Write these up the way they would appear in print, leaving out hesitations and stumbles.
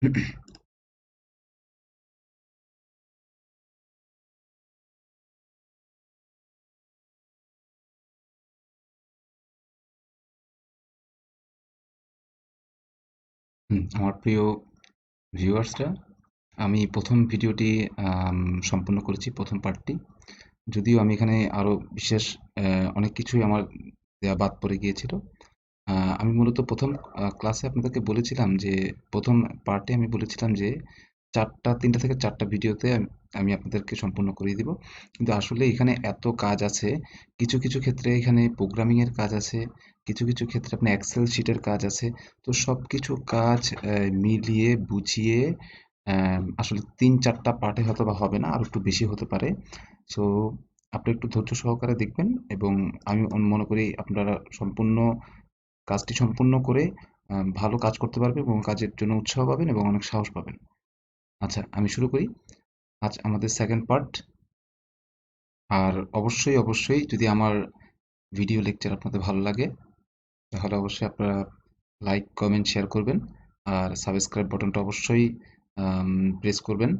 আমার প্রিয় ভিউয়ার্সরা, আমি প্রথম ভিডিওটি সম্পূর্ণ করেছি, প্রথম পার্টটি। যদিও আমি এখানে আরও বিশেষ অনেক কিছুই আমার দেয়া বাদ পড়ে গিয়েছিল। আমি মূলত প্রথম ক্লাসে আপনাদেরকে বলেছিলাম যে প্রথম পার্টে আমি বলেছিলাম যে 3টা থেকে 4টা ভিডিওতে আমি আপনাদেরকে সম্পূর্ণ করিয়ে দিব। কিন্তু আসলে এখানে এত কাজ আছে, কিছু কিছু ক্ষেত্রে এখানে প্রোগ্রামিংয়ের কাজ আছে, কিছু কিছু ক্ষেত্রে আপনার এক্সেল শিটের কাজ আছে। তো সব কিছু কাজ মিলিয়ে বুঝিয়ে আসলে 3-4টা পার্টে হয়তো বা হবে না, আর একটু বেশি হতে পারে। সো আপনি একটু ধৈর্য সহকারে দেখবেন, এবং আমি মনে করি আপনারা সম্পূর্ণ কাজটি সম্পূর্ণ করে ভালো কাজ করতে পারবেন এবং কাজের জন্য উৎসাহ পাবেন এবং অনেক সাহস পাবেন। আচ্ছা, আমি শুরু করি। আজ আমাদের সেকেন্ড পার্ট। আর অবশ্যই অবশ্যই যদি আমার ভিডিও লেকচার আপনাদের ভালো লাগে, তাহলে অবশ্যই আপনারা লাইক কমেন্ট শেয়ার করবেন। আর সাবস্ক্রাইব বাটনটা অবশ্যই প্রেস করবেন,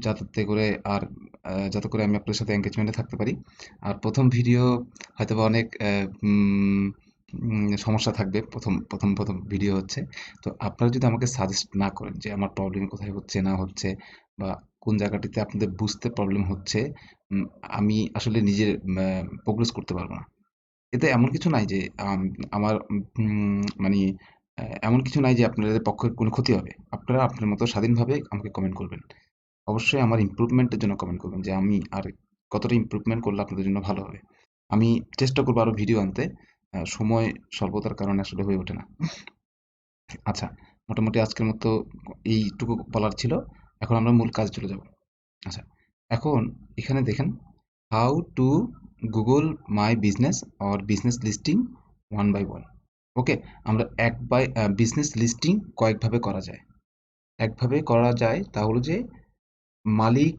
যাতে করে আর যাতে করে আমি আপনাদের সাথে এঙ্গেজমেন্টে থাকতে পারি। আর প্রথম ভিডিও হয়তোবা অনেক সমস্যা থাকবে, প্রথম ভিডিও হচ্ছে। তো আপনারা যদি আমাকে সাজেস্ট না করেন যে আমার প্রবলেম কোথায় হচ্ছে না হচ্ছে, বা কোন জায়গাটিতে আপনাদের বুঝতে প্রবলেম হচ্ছে, উম আমি আসলে নিজে প্রোগ্রেস করতে পারব না। এতে এমন কিছু নাই যে আমার মানে এমন কিছু নাই যে আপনাদের পক্ষে কোনো ক্ষতি হবে। আপনারা আপনার মতো স্বাধীনভাবে আমাকে কমেন্ট করবেন। অবশ্যই আমার ইমপ্রুভমেন্টের জন্য কমেন্ট করবেন যে আমি আর কতটা ইমপ্রুভমেন্ট করলে আপনাদের জন্য ভালো হবে। আমি চেষ্টা করবো আরো ভিডিও আনতে। সময় স্বল্পতার কারণে আসলে হয়ে ওঠে না। আচ্ছা, মোটামুটি আজকের মতো এইটুকু বলার ছিল। এখন আমরা মূল কাজে চলে যাব। আচ্ছা, এখন এখানে দেখেন, how to Google my business or business listing one by one. Okay, আমরা বিজনেস লিস্টিং কয়েকভাবে করা যায়। একভাবে করা যায় তা হলো যে মালিক,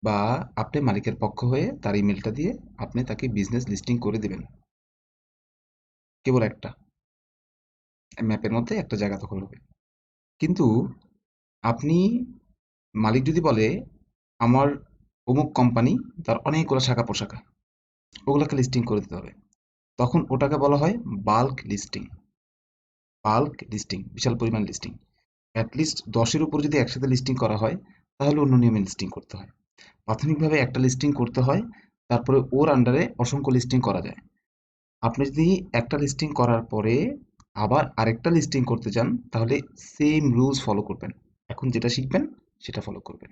বা আপনি মালিকের পক্ষ হয়ে তার ইমেলটা দিয়ে আপনি তাকে বিজনেস লিস্টিং করে দিবেন। কেবল একটা ম্যাপের মধ্যে একটা জায়গা দখল হবে। কিন্তু আপনি, মালিক যদি বলে আমার অমুক কোম্পানি, তার অনেকগুলো শাখা প্রশাখা, ওগুলোকে লিস্টিং করে দিতে হবে, তখন ওটাকে বলা হয় বাল্ক লিস্টিং। বাল্ক লিস্টিং, বিশাল পরিমাণ লিস্টিং। অ্যাটলিস্ট 10-এর উপর যদি একসাথে লিস্টিং করা হয়, তাহলে অন্য নিয়মে লিস্টিং করতে হয়। প্রাথমিকভাবে একটা লিস্টিং করতে হয়, তারপরে ওর আন্ডারে অসংখ্য লিস্টিং করা যায়। আপনি যদি একটা লিস্টিং করার পরে আবার আরেকটা লিস্টিং করতে চান, তাহলে সেম রুলস ফলো করবেন। এখন যেটা শিখবেন সেটা ফলো করবেন।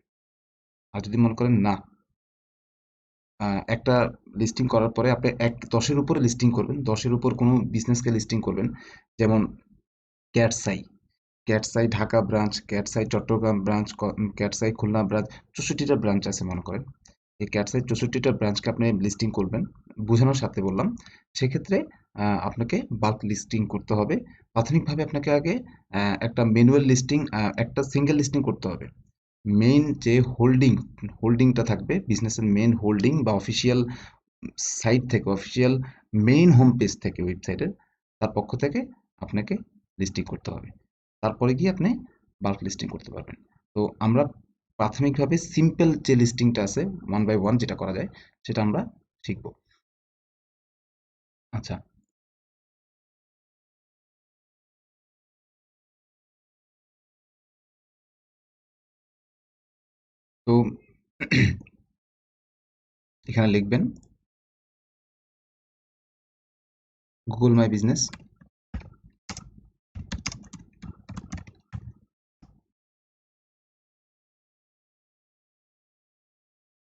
আর যদি মনে করেন না, একটা লিস্টিং করার পরে আপনি 10-এর উপরে লিস্টিং করবেন, 10-এর উপর কোনো বিজনেসকে লিস্টিং করবেন, যেমন Cat's Eye, Cat's Eye Dhaka branch, Cat's Eye Chittagong branch, Cat's Eye Khulna branch, 64টা ব্রাঞ্চ আছে মনে করেন। এই ক্যাটসাই 64টা ব্রাঞ্চকে আপনি লিস্টিং করবেন, বোঝানোর সাথে বললাম। সেক্ষেত্রে আপনাকে বাল্ক লিস্টিং করতে হবে। প্রাথমিকভাবে আপনাকে আগে একটা ম্যানুয়াল লিস্টিং, একটা সিঙ্গেল লিস্টিং করতে হবে। মেইন যে হোল্ডিংটা থাকবে, বিজনেসের মেইন হোল্ডিং বা অফিসিয়াল সাইট থেকে, অফিসিয়াল মেইন হোম পেজ থেকে, ওয়েবসাইটের তার পক্ষ থেকে আপনাকে লিস্টিং করতে হবে। তারপরে গিয়ে আপনি বাল্ক লিস্টিং করতে পারবেন। তো আমরা প্রাথমিকভাবে সিম্পল যে লিস্টিংটা আছে, ওয়ান বাই ওয়ান যেটা করা যায়, সেটা আমরা শিখব। আচ্ছা, তো এখানে লিখবেন গুগল মাই বিজনেস,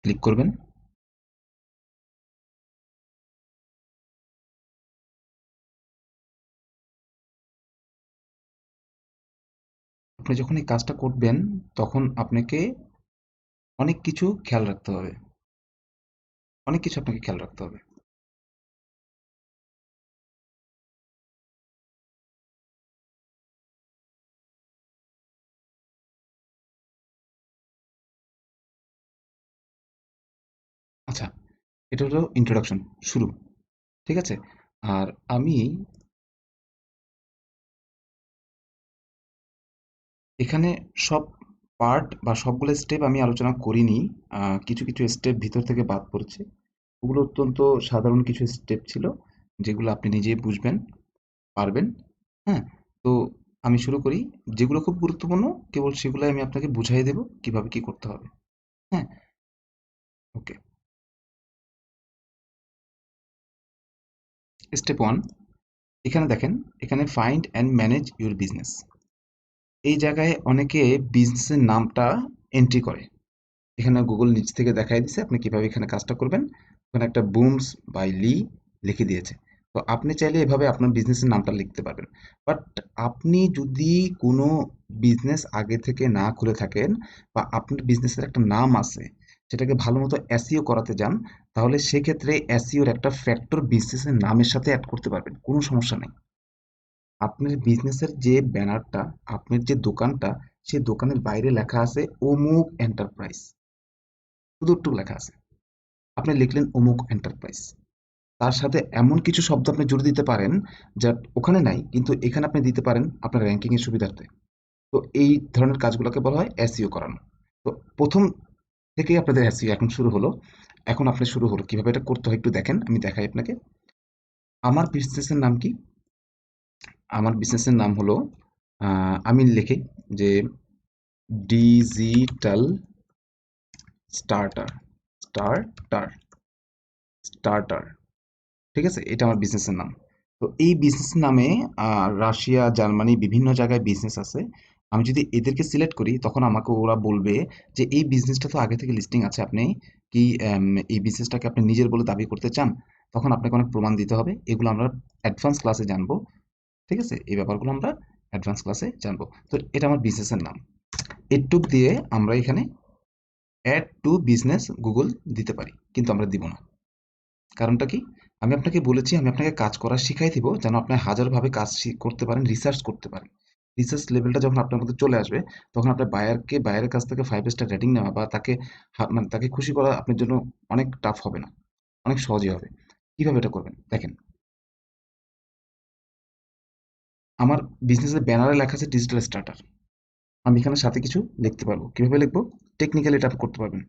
ক্লিক করবেন। আপনি যখন এই কাজটা করবেন, তখন আপনাকে অনেক কিছু খেয়াল রাখতে হবে, অনেক কিছু আপনাকে খেয়াল রাখতে হবে। আচ্ছা, এটা হলো ইন্ট্রোডাকশন, শুরু। ঠিক আছে? আর আমি এখানে সব পার্ট বা সবগুলো স্টেপ আমি আলোচনা করিনি। কিছু কিছু স্টেপ ভিতর থেকে বাদ পড়ছে। ওগুলো অত্যন্ত সাধারণ কিছু স্টেপ ছিল, যেগুলো আপনি নিজেই বুঝবেন, পারবেন। হ্যাঁ, তো আমি শুরু করি। যেগুলো খুব গুরুত্বপূর্ণ কেবল সেগুলোই আমি আপনাকে বুঝাই দেব কিভাবে কি করতে হবে। হ্যাঁ, ওকে। স্টেপ ওয়ান, এখানে দেখেন, এখানে find and manage your business. এই জায়গায় অনেকে বিজনেসের নামটা এন্ট্রি করে। এখানে গুগল নিচ থেকে দেখাই দিছে আপনি কিভাবে এখানে কাজটা করবেন। ওখানে একটা বুমস বাই লি লিখে দিয়েছে। তো আপনি চাইলে এভাবে আপনার বিজনেসের নামটা লিখতে পারবেন। বাট আপনি যদি কোনো বিজনেস আগে থেকে না খুলে থাকেন, বা আপনার বিজনেসের একটা নাম আছে, সেটাকে ভালো মতো এসইও করাতে যান, তাহলে সেক্ষেত্রে এসইওর একটা ফ্যাক্টর বিজনেসের নামের সাথে অ্যাড করতে পারবেন, কোনো সমস্যা নেই। আপনার বিজনেসের যে ব্যানারটা, আপনার যে দোকানটা, সেই দোকানের বাইরে লেখা আছে অমুক এন্টারপ্রাইজ, শুধু একটু লেখা আছে। আপনি লিখলেন অমুক এন্টারপ্রাইজ, তার সাথে এমন কিছু শব্দ আপনি জুড়ে দিতে পারেন যা ওখানে নাই, কিন্তু এখানে আপনি দিতে পারেন আপনার র্যাঙ্কিং এর সুবিধার্থে। তো এই ধরনের কাজগুলোকে বলা হয় এসইও করানো। তো প্রথম থেকেই আপনাদের এসইও এখন শুরু হলো। এখন আপনি শুরু হলো কিভাবে এটা করতে হয় একটু দেখেন, আমি দেখাই আপনাকে। আমার বিজনেসের নাম কি? আমার বিজনেসের নাম হলো, আমি লিখি যে ডিজিটাল স্টার্টার, স্টার্টার, স্টার্টার। ঠিক আছে? এটা আমার বিজনেসের নাম। তো এই বিজনেস নামে রাশিয়া, জার্মানি বিভিন্ন জায়গায় বিজনেস আছে। আমি যদি এদেরকে সিলেক্ট করি তখন আমাকে ওরা বলবে যে এই বিজনেসটা তো আগে থেকে লিস্টিং আছে। আপনি কি এই বিজনেসটাকে আপনি নিজের বলে দাবি করতে চান? তখন আপনাকে অনেক প্রমাণ দিতে হবে। এগুলো আমরা অ্যাডভান্স ক্লাসে জানবো। ঠিক আছে? এই ব্যাপারগুলো আমরা অ্যাডভান্স ক্লাসে জানবো। তো এটা আমার বিজনেসের নাম। এটুক দিয়ে আমরা এখানে অ্যাড টু বিজনেস গুগল দিতে পারি। কিন্তু আমরা দিব না। কারণটা কি? আমি আপনাকে বলেছি আমি আপনাকে কাজ করা শিখাই দিব যেন আপনি হাজারভাবে কাজ করতে পারেন, রিসার্চ করতে পারেন। রিসার্চ লেভেলটা যখন আপনার মধ্যে চলে আসবে, তখন আপনার বায়ারের কাছ থেকে 5 স্টার রেটিং নেওয়া বা তাকে মানে তাকে খুশি করা আপনার জন্য অনেক টাফ হবে না, অনেক সহজই হবে। কিভাবে এটা করবেন? দেখেন, আমার বিজনেসের ব্যানারে লেখা আছে ডিজিটাল স্টার্টার। আমি এখানে সাথে কিছু লিখতে পারবো। কিভাবে লিখবো? টেকনিক্যালি এটা আপনি করতে পারবেন।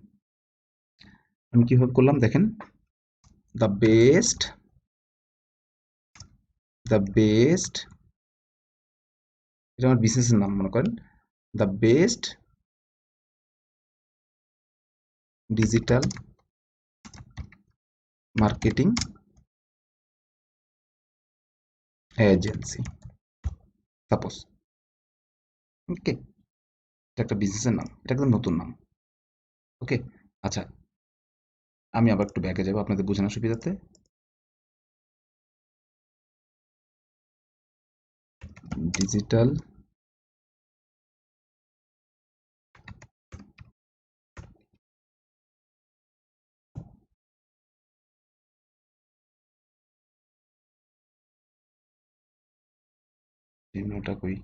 আমি কিভাবে করলাম দেখেন, দ্য বেস্ট, দ্য বেস্ট, এটা আমার বিজনেসের নাম মনে করেন, the best digital marketing agency, suppose. Okay, এটা একটা বিজনেসের নাম, এটা একদম নতুন নাম। ওকে, আচ্ছা, আমি আবার একটু ব্যাকে যাবো আপনাদের বোঝানোর সুবিধার্থে। ডিজিটাল চিহ্নটা কই?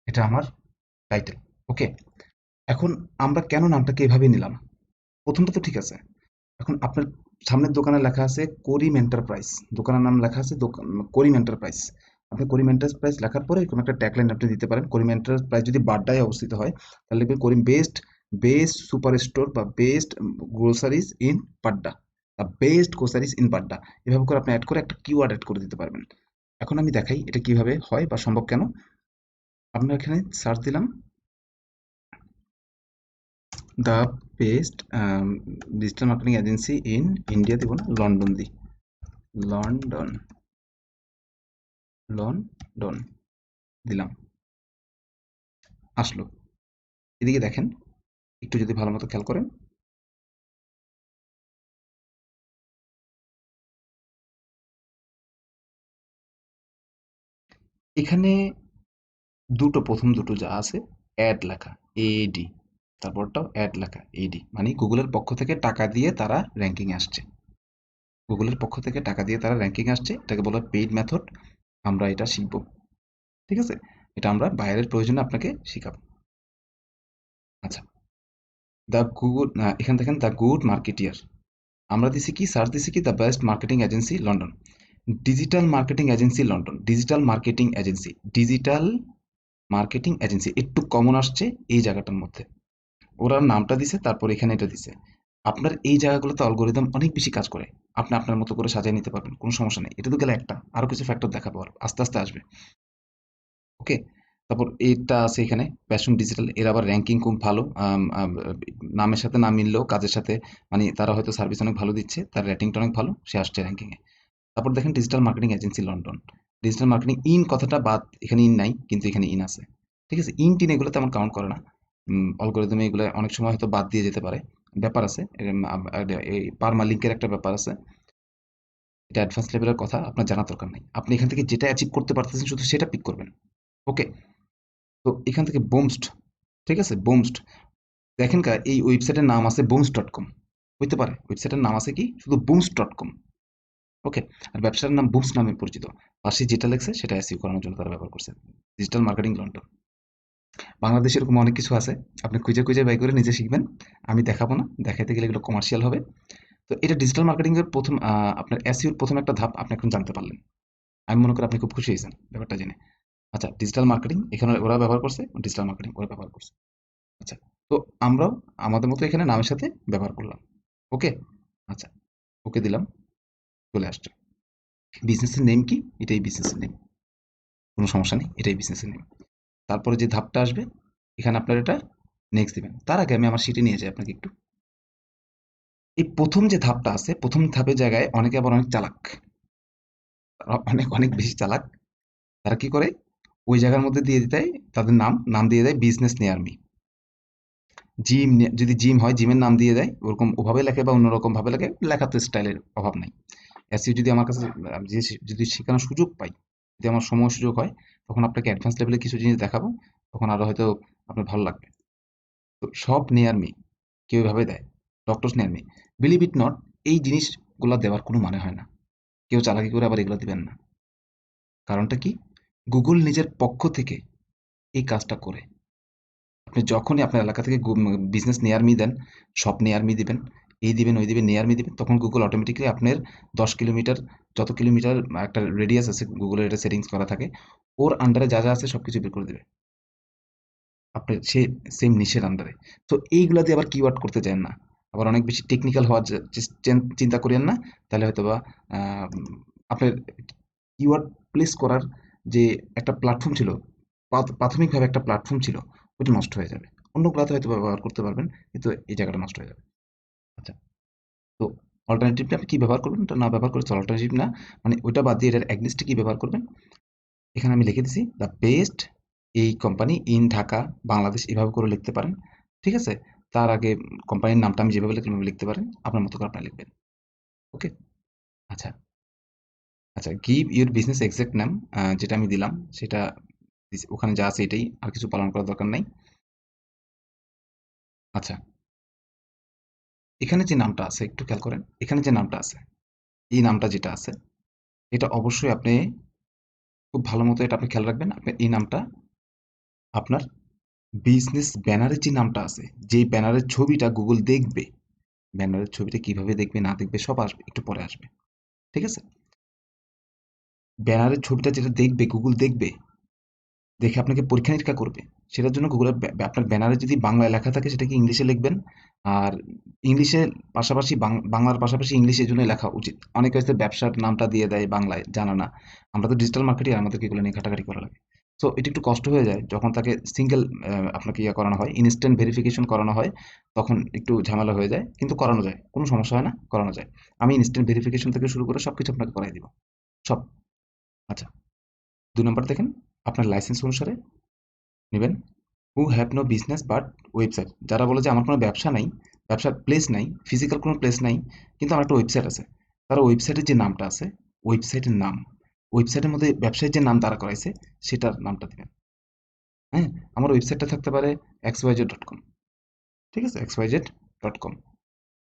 এটা আমার টাইটেল। ওকে, এখন আমরা কেন নামটাকে এভাবে নিলাম? প্রথমটা তো ঠিক আছে। এখন আপনার সামনের দোকানে লেখা আছে করিম এন্টারপ্রাইজ, দোকানের নাম লেখা আছে করিম এন্টারপ্রাইজ। আপনি করিম এন্টারপ্রাইজ লেখার পরে এরকম একটা ট্যাগলাইন আপনি দিতে পারেন। করিম এন্টারপ্রাইজ যদি বাড্ডায় অবস্থিত হয়, তাহলে লিখবেন করিম বেস্ট, বেস্ট সুপার স্টোর বা বেস্ট গ্রোসারিজ ইন বাড্ডা, বা বেস্ট গ্রোসারিজ ইন বাড্ডা। এভাবে করে আপনি অ্যাড করে একটা কিওয়ার্ড অ্যাড করে দিতে পারবেন। এখন আমি দেখাই এটা কিভাবে হয় বা সম্ভব কেন। আমরা এখানে সার্চ দিলাম the best digital marketing agency in India, দিব না, লন্ডন দিই, লন্ডন, লন্ডন দিলাম, আসলো। এদিকে দেখেন, একটু যদি ভালো মতো খেয়াল করেন, এখানে দুটো, প্রথম দুটো যা আছে অ্যাড লেখা, এডি, তারপরটাও অ্যাড লেখা, এডি, মানে গুগলের পক্ষ থেকে টাকা দিয়ে তারা র্যাঙ্কিং আসছে। গুগলের পক্ষ থেকে টাকা দিয়ে তারা র্যাঙ্কিং আসছে, এটাকে বলা হয় পেইড মেথড। আমরা এটা শিখবো, ঠিক আছে? এটা আমরা বাইরের প্রয়োজনে আপনাকে শিখাবো। আচ্ছা, দ্য গুড, এখান দেখেন দ্য গুড মার্কেটিয়ার, আমরা দিছি কি, সার্চ দিছি কি, the best marketing agency London, digital marketing agency London, digital marketing agency, digital marketing agency একটু কমন আসছে এই জায়গাটার মধ্যে। ওরা নামটা দিছে, তারপর এখানে এটা দিছে। আপনার এই জায়গাগুলোতে অ্যালগরিদম অনেক বেশি কাজ করে, আপনি আপনার মতো করে সাজিয়ে নিতে পারবেন, কোনো সমস্যা নেই। এটা তো গেলে একটা, আরো কিছু ফ্যাক্টর দেখাবো, আর আস্তে আস্তে আসবে। ওকে, তারপর এটা আছে এখানে প্যাশন ডিজিটাল, এর আবার র্যাঙ্কিং খুব ভালো, নামের সাথে না মিললেও কাজের সাথে, মানে তারা হয়তো সার্ভিস অনেক ভালো দিচ্ছে, তার রেটিংটা অনেক ভালো, সে আসছে র্যাঙ্কিং এ। তারপর দেখেন digital marketing agency London, digital marketing in কথাটা বাদ, এখানে ইন নাই, কিন্তু এখানে ইন আছে। ঠিক আছে, ইন টিন এগুলো তেমন কাউন্ট করে না, অ্যালগরিদমে এগুলো অনেক সময় হয়তো বাদ দিয়ে যেতে পারে, ব্যাপার আছে। এই পারমা লিঙ্কের একটা ব্যাপার আছে, এটা অ্যাডভান্স লেভেলের কথা, আপনার জানার দরকার নেই। আপনি এখান থেকে যেটা অ্যাচিভ করতে পারতেছেন শুধু সেটা পিক করবেন। ওকে, তো এখান থেকে বুমস্ট, ঠিক আছে, বুমস্ট, দেখেন এই ওয়েবসাইটের নাম আছে বুমস.com, হইতে পারে ওয়েবসাইটের নাম আছে কি শুধু বুমস.com। ওকে, আর ব্যবসার নাম বুমস নামে পরিচিত, পাশে যেটা লেখছে সেটা এসইও করানোর জন্য তারা ব্যবহার করছে, ডিজিটাল মার্কেটিং লন্ডন। বাংলাদেশে এরকম অনেক কিছু আছে, আপনি খুঁজে খুঁজে বাই করে নিজে শিখবেন, আমি দেখাবো না, দেখাইতে গেলে এগুলো কমার্শিয়াল হবে। তো এটা ডিজিটাল মার্কেটিং এর প্রথম আপনার এসইওর প্রথম একটা ধাপ আপনি এখন জানতে পারলেন, আমি মনে করি আপনি খুব খুশি হয়েছেন ব্যাপারটা জেনে। আচ্ছা, ডিজিটাল মার্কেটিং এখানে ওরা ব্যবহার করছে, ডিজিটাল মার্কেটিং ওরা ব্যবহার করছে। আচ্ছা, তো আমরাও আমাদের মতো এখানে নামের সাথে ব্যবহার করলাম। ওকে, আচ্ছা, ওকে দিলাম, চলে আসছে। বিজনেসের নেম কি, এটাই বিজনেসের নেম, কোনো সমস্যা নেই, এটাই বিজনেসের নেম। তারপরে যে ধাপটা আসবে, এখানে আপনার এটা নেক্সট দিবেন। তার আগে আমি আমার শিটে নিয়ে যাই আপনাকে একটু। এই প্রথম যে ধাপটা আছে, প্রথম ধাপের জায়গায় অনেকে আবার অনেক চালাক, তারা অনেক অনেক বেশি চালাক। তারা কি করে, ওই জায়গার মধ্যে দিয়ে দেয় তাদের নাম, নাম দিয়ে দেয় বিজনেস নিয়ার মি। জিম, যদি জিম হয় জিমের নাম দিয়ে দেয়, ওরকম ওভাবে লেখে বা অন্যরকম ভাবে লেখে, লেখা তো স্টাইলের অভাব নাই। এসইও যদি আমার কাছে যদি শেখানোর সুযোগ পাই, যদি আমার সময় সুযোগ হয়, তখন আপনাকে অ্যাডভান্স লেভেলে কিছু জিনিস দেখাবো, তখন আরো হয়তো আপনার ভালো লাগবে। তো সব নিয়ার মি কেউ এভাবে দেয়, doctors near me, believe it not, এই জিনিসগুলো দেওয়ার কোনো মানে হয় না, কেউ চালাকি করে আবার এগুলো দিবেন না। কারণটা কি, গুগল নিজের পক্ষ থেকে এই কাজটা করে। আপনি যখনই আপনার এলাকা থেকে বিজনেস নিয়ার মি দেন, শপ নিয়ার মি দিবেন, এই দিবেন ওই দিবেন নিয়ার মি দিবেন, তখন গুগল অটোমেটিক্যালি আপনার 10 কিলোমিটার, যত কিলোমিটার একটা রেডিয়াস আছে গুগলের এটা সেটিংস করা থাকে, ওর আন্ডারে যা যা আছে সবকিছু বের করে দেবে আপনার সে সেম নিশের আন্ডারে। তো এইগুলা দিয়ে আবার কিওয়ার্ড করতে চান না, আবার অনেক বেশি টেকনিক্যাল হওয়ার চিন্তা করেন না, তাহলে হয়তো বা আপনার কিওয়ার্ড প্লেস করার যে একটা প্ল্যাটফর্ম ছিল, প্রাথমিকভাবে একটা প্ল্যাটফর্ম ছিল, ওইটা নষ্ট হয়ে যাবে। অন্যগুলোতে হয়তো ব্যবহার করতে পারবেন, কিন্তু এই জায়গাটা নষ্ট হয়ে যাবে। আচ্ছা, তো অল্টারনেটিভটা আপনি কি ব্যবহার করবেন, ওটা না ব্যবহার করে অল্টারনেটিভ না, মানে ওইটা বাদ দিয়ে এটার এগনেস্টে কি ব্যবহার করবেন। এখানে আমি লিখে দিছি দ্য বেস্ট এই কোম্পানি ইন ঢাকা বাংলাদেশ, এভাবে করে লিখতে পারেন, ঠিক আছে? তার আগে কোম্পানির নামটা আমি যেভাবে লিখলাম ওইভাবে লিখতে পারেন, আপনার মতো করে আপনারা লিখবেন। ওকে, আচ্ছা, আচ্ছা, গিভ ইউর বিজনেস এক্সাক্ট নাম, যেটা আমি দিলাম সেটা ওখানে যা আছে এটাই, আর কিছু পালন করার দরকার নাই। আচ্ছা, এখানে যে নামটা আছে একটু খেয়াল করেন, এখানে যে নামটা আছে, এই নামটা যেটা আছে, এটা অবশ্যই আপনি খুব ভালো মতো এটা আপনি খেয়াল রাখবেন। আপনি এই নামটা আপনার বিজনেস ব্যানারের যে নামটা আছে, যে ব্যানারের ছবিটা গুগল দেখবে, ব্যানারের ছবিটা কিভাবে দেখবে না দেখবে সব আসবে, একটু পরে আসবে, ঠিক আছে? ব্যানারের ছবিটা যেটা দেখবে গুগল দেখবে, দেখে আপনাকে পরীক্ষা নিরীক্ষা করবে, সেটার জন্য গুগলের আপনার ব্যানারে যদি বাংলায় লেখা থাকে সেটাকে ইংলিশে লিখবেন, আর ইংলিশে পাশাপাশি বাংলার পাশাপাশি ইংলিশে এই জন্য লেখা উচিত। অনেকে হয়তো ব্যবসার নামটা দিয়ে দেয় বাংলায়, জানা না, আমরা তো ডিজিটাল মার্কেটিং, আমাদেরকে এগুলো নিয়ে ঘাটাঘাটি করা লাগে। তো এটা একটু কষ্ট হয়ে যায় যখন তাকে সিঙ্গেল আপনাকে ইয়ে করানো হয়, ইনস্ট্যান্ট ভেরিফিকেশন করানো হয়, তখন একটু ঝামেলা হয়ে যায়, কিন্তু করানো যায়, কোনো সমস্যা হয় না, করানো যায়। আমি ইনস্ট্যান্ট ভেরিফিকেশন থেকে শুরু করে সবকিছু আপনাকে করাই দিব, সব। আচ্ছা, 2 নম্বর দেখেন, আপনার লাইসেন্স অনুসারে নেবেন। Who have no business but website, যারা বলে যে আমার কোনো ব্যবসা নাই, ব্যবসার প্লেস নাই, ফিজিক্যাল কোনো প্লেস নাই, কিন্তু আমার একটা ওয়েবসাইট আছে, তারা ওয়েবসাইটের যে নামটা আছে, ওয়েবসাইটের নাম, ওয়েবসাইটের মধ্যে ব্যবসায়ীর যে নাম দাঁড়া করাইছে সেটার নামটা দিবেন। হ্যাঁ, আমার ওয়েবসাইটটা থাকতে পারে xyz.com, ঠিক আছে, xyz.com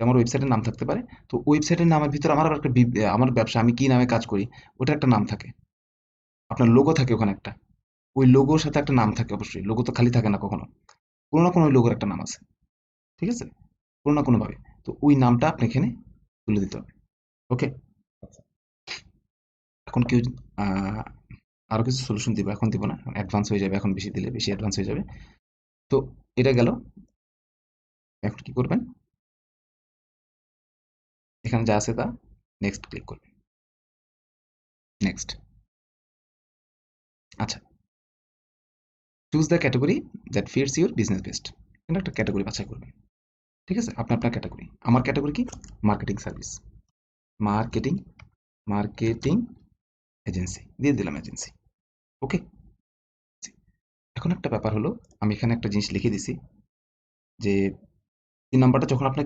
আমার ওয়েবসাইটের নাম থাকতে পারে। তো ওয়েবসাইটের নামের ভিতরে আমার আবার একটা আমার ব্যবসা আমি কি নামে কাজ করি ওটা একটা নাম থাকে, আপনার লোগো থাকে ওখানে একটা, ওই লোগোর সাথে একটা নাম থাকে, অবশ্যই লোগো তো খালি থাকে না কখনো, কোনো না কোনো ওই লোগোর একটা নাম আছে, ঠিক আছে, কোনো না কোনো ভাবে। তো ওই নামটা আপনি এখানে তুলে দিতে হবে। ওকে, এখন কেউ আহ, আরো কিছু সলিউশন দিব, এখন দিব না, অ্যাডভান্স হয়ে যাবে, এখন বেশি দিলে বেশি অ্যাডভান্স হয়ে যাবে। তো এটা গেল। এখন কি করবেন, এখানে যা আছে তা নেক্সট ক্লিক করবেন, নেক্সট। আচ্ছা, choose the category that fits your business best, এখানে একটা ক্যাটাগরি বাছাই করবেন। ঠিক আছে, আপনার আপনার ক্যাটাগরি, আমার ক্যাটাগরি কি, marketing service, marketing, marketing agency দিয়ে দিলাম, এজেন্সি। ওকে, এখন একটা ব্যাপার হলো, আমি এখানে একটা জিনিস লিখে দিছি যে 3 নাম্বারটা যখন আপনি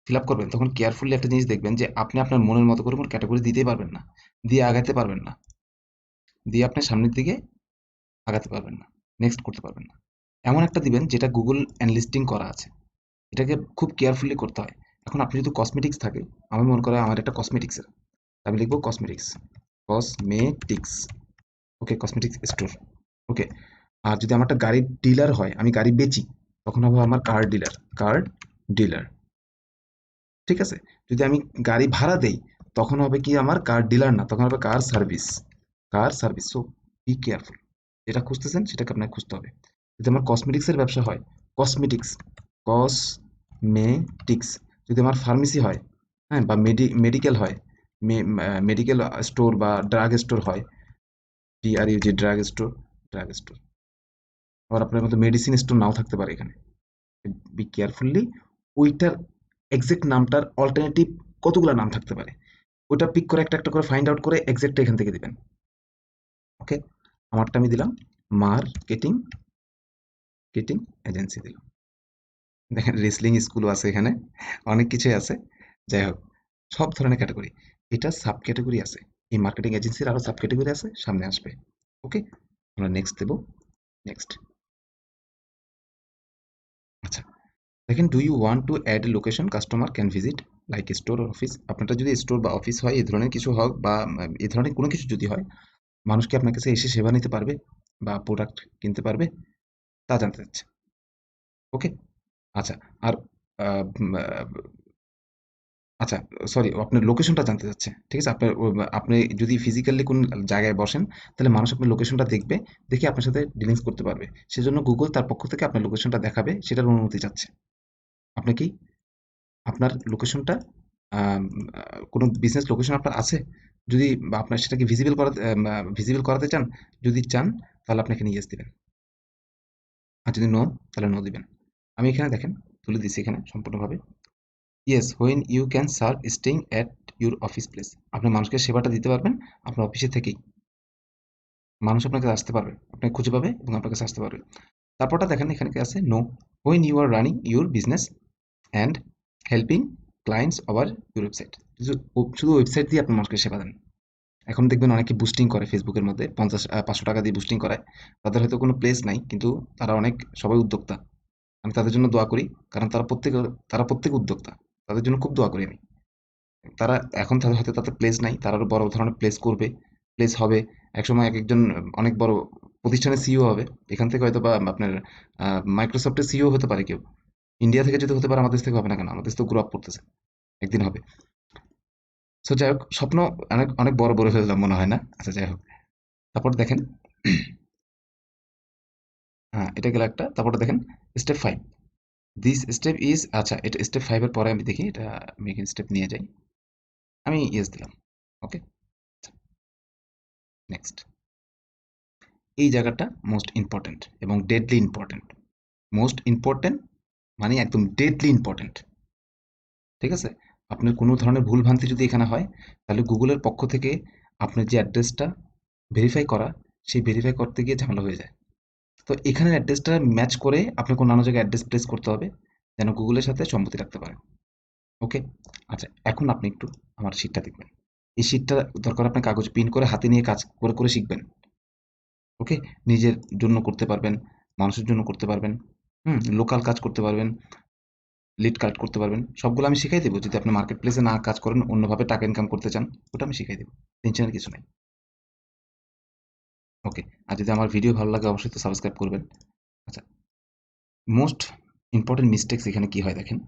ফিল আপ করবেন তখন কেয়ারফুলি একটা জিনিস দেখবেন যে আপনি আপনার মনের মতো করে কোনো ক্যাটাগরি দিতেই পারবেন না, দিয়ে আগাতে পারবেন না, দিয়ে আপনি সামনের দিকে আগাতে পারবেন না, নেক্সট করতে পারবেন না। এমন একটা দিবেন যেটা গুগল অ্যানলিস্টিং করা আছে, এটাকে খুব কেয়ারফুলি করতে হয়। এখন আপনি যদি কসমেটিক্স থাকে, আমি মনে করি আমার একটা কসমেটিক্সের, আমি লিখবো কসমেটিক্স, কসমেটিক্স, ওকে, কসমেটিক্স স্টোর, ওকে। আর যদি আমার একটা গাড়ির ডিলার হয়, আমি গাড়ি বেচি, তখন হবে আমার কার ডিলার, কার ডিলার, ঠিক আছে। যদি আমি গাড়ি ভাড়া দেই, তখন হবে কি আমার কার ডিলার না, তখন হবে car service, car service. So be careful, যেটা খুঁজতেছেন সেটাকে আপনাকে খুঁজতে হবে। যদি আমার কসমেটিক্সের ব্যবসা হয়, কসমেটিক্স, কসমেটিক্স। যদি আমার ফার্মেসি হয়, হ্যাঁ, বা মেডিকেল হয়, মেডিকেল স্টোর বা ড্রাগ স্টোর হয়, DRUG, drug store, drug store. আবার আপনার মতো মেডিসিন স্টোর নাও থাকতে পারে এখানে, বি কেয়ারফুললি ওইটার এক্সাক্ট নামটার অল্টারনেটিভ কতগুলো নাম থাকতে পারে, ওটা পিক করে একটা একটা করে ফাইন্ড আউট করে এক্সাক্টটা এখান থেকে দিবেন। ওকে, আমারটা আমি দিলাম মার্কেটিং, কেটিং এজেন্সি দিলাম। দেখেন রেসলিং স্কুলও আছে এখানে, অনেক কিছুই আছে। যাই হোক, সব ধরনের ক্যাটাগরি, এটা সাব ক্যাটাগরি আছে, এই মার্কেটিং এজেন্সির আরো সাব ক্যাটাগরি আছে, সামনে আসবে। ওকে, আমরা নেক্সট দেবো, নেক্সট। আচ্ছা, দেখেন, do you want to add location customer can visit, like store or office. আপনারটা যদি স্টোর বা অফিস হয়, এই ধরনের কিছু হোক, বা এই ধরনের কোনো কিছু যদি হয়, মানুষ কি আপনার কাছে এসে সেবা নিতে পারবে বা প্রোডাক্ট কিনতে পারবে, তা জানতে চাচ্ছে। ওকে, আচ্ছা, আর আহ, উম, আহ, আচ্ছা, সরি, আপনার লোকেশনটা জানতে চাচ্ছে, ঠিক আছে। আপনার আপনি যদি ফিজিক্যালি কোন জায়গায় বসেন, তাহলে মানুষ আপনার লোকেশনটা দেখবে, দেখে আপনার সাথে ডিলিংস করতে পারবে, সেজন্য গুগল তার পক্ষ থেকে আপনার লোকেশনটা দেখাবে, সেটার অনুমতি চাচ্ছে। আপনি কি আপনার লোকেশনটা, কোনো বিজনেস লোকেশন আপনার আছে, যদি বা আপনার সেটাকে ভিজিবল করাতে চান, যদি চান তাহলে আপনি এখানে ইয়েস দিবেন, আর যদি নো তাহলে নো দিবেন। আমি এখানে দেখেন তুলে দিচ্ছি এখানে সম্পূর্ণভাবে, yes when you can serve staying at your office place. আপনি মানুষকে সেবাটা দিতে পারবেন আপনার অফিসে থেকেই, মানুষ আপনার কাছে আসতে পারবে, আপনাকে খুঁজে পাবে এবং আপনার কাছে আসতে পারবে। তারপরটা দেখেন এখানে কি আছে, no when you are running your business and helping clients over your website. শুধু ওয়েবসাইট দিয়ে আপনি মানুষকে সেবা দেন। এখন দেখবেন অনেকে বুস্টিং করে ফেসবুকের মধ্যে 500 টাকা দিয়ে বুস্টিং করায়, তাদের হয়তো কোনো প্লেস নাই, কিন্তু তারা অনেক, সবাই উদ্যোক্তা, আমি তাদের জন্য দোয়া করি, কারণ তারা প্রত্যেকে উদ্যোক্তা, তাদের জন্য খুব দোয়া করি আমি। তারা এখন তাদের হয়তো তাদের প্লেস নাই, তারা আরো বড় ধরনের প্লেস করবে, প্লেস হবে, একসময় এক একজন অনেক বড় প্রতিষ্ঠানের সিইও হবে, এখান থেকে হয়তো বা আপনার মাইক্রোসফটের সিইও হতে পারে কেউ, ইন্ডিয়া থেকে যদি হতে পারে, আমাদের দেশ থেকে হবে না কেন, আমাদের দেশ তো গ্রো আপ করতেছে, একদিন হবে। সো যাই হোক, স্বপ্ন অনেক অনেক বড় বড় ফেললাম মনে হয় না, আচ্ছা যাই হোক। তারপর দেখেন, হ্যাঁ, এটা গেল একটা, তারপরে দেখেন স্টেপ 5, দিস স্টেপ ইজ, আচ্ছা, এটা স্টেপ 5 এর পরে আমি দেখি, এটা আমি এখানে স্টেপ নিয়ে যাই, আমি ইয়েস দিলাম। ওকে, নেক্সট। এই জায়গাটা মোস্ট ইম্পর্ট্যান্ট এবং ডেডলি ইম্পর্ট্যান্ট, মোস্ট ইম্পর্ট্যান্ট মানে একদম ডেডলি ইম্পর্ট্যান্ট, ঠিক আছে। আপনার কোনো ধরনের ভুল ভ্রান্তি যদি এখানে হয়, তাহলে গুগলের পক্ষ থেকে আপনার যে অ্যাড্রেসটা ভেরিফাই করা, সেই ভেরিফাই করতে গিয়ে ঝামেলা হয়ে যায়। তো এখানের অ্যাড্রেসটা ম্যাচ করে আপনাকে অন্যান্য জায়গায় অ্যাড্রেস প্লেস করতে হবে, যেন গুগলের সাথে সম্মতি রাখতে পারে। ওকে, আচ্ছা, এখন আপনি একটু আমার শিটটা দেখবেন, এই শিটটা দরকার আপনি কাগজ পিন করে হাতে নিয়ে কাজ করে করে শিখবেন। ওকে, নিজের জন্য করতে পারবেন, মানুষের জন্য করতে পারবেন, হুম, লোকাল কাজ করতে পারবেন, লিড কালেক্ট করতে পারবেন, সবগুলো আমি শিখাই দেবো। যদি আপনি মার্কেট প্লেসে না কাজ করেন, অন্যভাবে টাকা ইনকাম করতে চান, ওটা আমি শিখাই দেবো, টেনশনের কিছু নাই। ওকে, আর যদি আমার ভিডিও ভালো লাগে অবশ্যই তো সাবস্ক্রাইব করবেন। আচ্ছা, মোস্ট ইম্পর্টেন্ট মিস্টেক্স এখানে কি হয় দেখেন,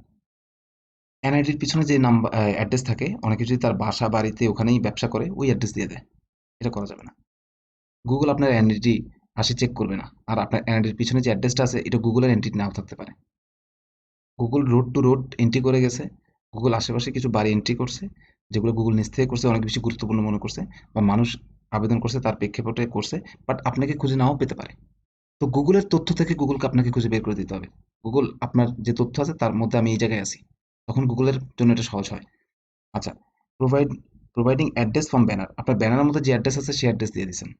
এনআইডির পিছনে যে নাম্বার অ্যাড্রেস থাকে, অনেকে যদি তার বাসা বাড়িতে ওখানেই ব্যবসা করে ওই অ্যাড্রেস দিয়ে দেয়, এটা করা যাবে না। গুগল আপনার এনআইডি আসে চেক করবে না, আর আপনার এনআইডির পিছনে যে অ্যাড্রেসটা আছে এটা গুগলের এন্ট্রি নাও থাকতে পারে। Google road to road entry করে গেছে, গুগল আশেপাশে কিছু বাড়ি এন্ট্রি করছে, যেগুলো গুগল নিজ থেকে করছে, অনেক বেশি গুরুত্বপূর্ণ মনে করছে, বা মানুষ আবেদন করছে তার প্রেক্ষাপটে করছে, বাট আপনাকে খুঁজে নাও পেতে পারে। তো গুগলের তথ্য থেকে গুগলকে আপনাকে খুঁজে বের করে দিতে হবে। গুগল আপনার যে তথ্য আছে তার মধ্যে আমি এই জায়গায় আছি, তখন গুগলের জন্য এটা সহজ হয়। আচ্ছা, provide providing address from banner, আপনার ব্যানারের মধ্যে যে অ্যাড্রেস আছে সেই অ্যাড্রেস দিয়ে দিয়েছেন,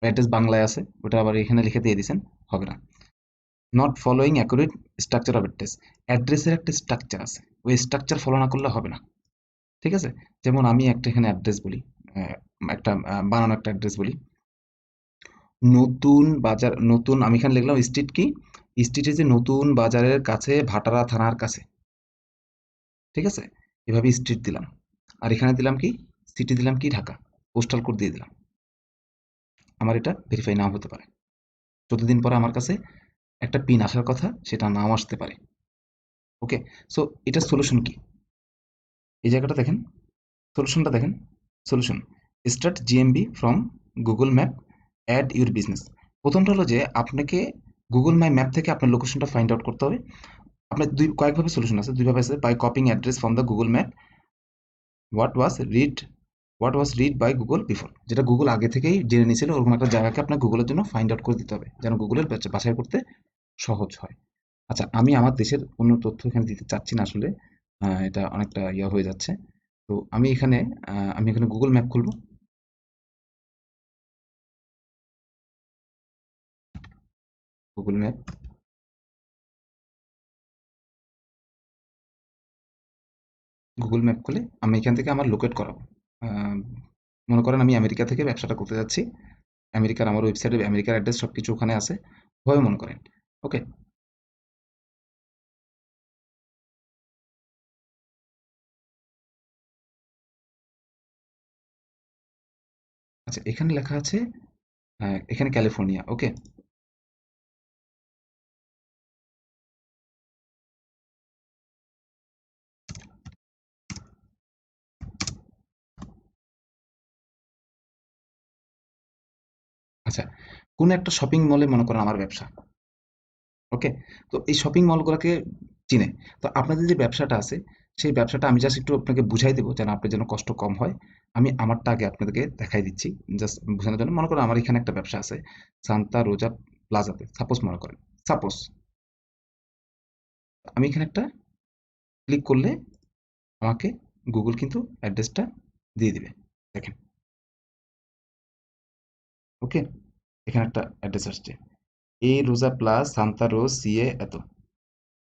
অ্যাড্রেস বাংলায় আছে ওটা আবার এখানে লিখে দিয়ে দিয়েছেন, হবে না। Not following accurate structure of address, অ্যাড্রেসের একটা স্ট্রাকচার আছে, ওই স্ট্রাকচার ফলো না করলে হবে না। ঠিক আছে, যেমন আমি একটা এখানে অ্যাড্রেস বলি, আহ, একটা বানানো একটা অ্যাড্রেস বলি, নতুন বাজার, নতুন, আমি এখানে লিখলাম স্ট্রিট কি, স্ট্রিটে যে নতুন বাজারের কাছে ভাটারা থানার কাছে। ঠিক আছে, এভাবে স্ট্রিট দিলাম, আর এখানে দিলাম কি, সিটি দিলাম কি ঢাকা, পোস্টাল কোড দিয়ে দিলাম। আমার এটা ভেরিফাই নাও হতে পারে, 14 দিন পরে আমার কাছে একটা পিন আসার কথা, সেটা নাও আসতে পারে। ওকে, সো এটা সলিউশন কি, এই জায়গাটা দেখেন, সলিউশনটা দেখেন, solution start GMB from Google map, add your business. প্রথমটা হলো যে আপনাকে গুগল মাই ম্যাপ থেকে আপনার লোকেশনটা ফাইন্ড আউট করতে হবে। আপনার কয়েকভাবে সলিউশন আছে, দুইভাবে আছে, by copying address from the Google map, what was read what was read by Google before, যেটা গুগল আগে থেকেই জেনে নিয়েছিল, ওরকম একটা জায়গাকে আপনার গুগলের জন্য ফাইন্ড আউট করে দিতে হবে, যেন গুগলের বাছাই করতে সহজ হয়। আচ্ছা, আমি আমার দেশের কোনো তথ্য এখানে দিতে চাচ্ছি না আসলে, এটা অনেকটা ইয়া হয়ে যাচ্ছে। তো আমি এখানে গুগল ম্যাপ খুলবো। গুগল ম্যাপ, গুগল ম্যাপ খুলে আমি এখান থেকে আমার লোকেট করাবো। আহ, মনে করেন আমি আমেরিকা থেকে ব্যবসাটা করতে যাচ্ছি, আমেরিকার আমার ওয়েবসাইটে আমেরিকার অ্যাড্রেস সব কিছু ওখানে আছে, ভয় মনে করেন। ওকে, আচ্ছা এখানে লেখা আছে, এখানে ক্যালিফোর্নিয়া। ওকে, আচ্ছা, কোন একটা শপিং মলে মনে করেন আমার ব্যবসা। ওকে, তো এই শপিং মলগুলোকে চিনে, তো আপনাদের যে ব্যবসাটা আছে সেই ব্যবসাটা আমি জাস্ট একটু আপনাকে বুঝাই দেবো, যেন আপনার যেন কষ্ট কম হয়। আমি আমারটা আগে আপনাদেরকে দেখাই দিচ্ছি, জাস্ট বোঝানোর জন্য। মনে করেন আমার এখানে একটা ব্যবসা আছে সান্তা রোজা প্লাজাতে, সাপোজ মনে করেন, সাপোজ আমি এখানে একটা ক্লিক করলে আমাকে গুগল কিন্তু অ্যাড্রেসটা দিয়ে দিবে, দেখেন। ওকে, এখানে একটা অ্যাড্রেস আসছে, এ রোজা প্লাস সান্তা রোজ সিএ এত।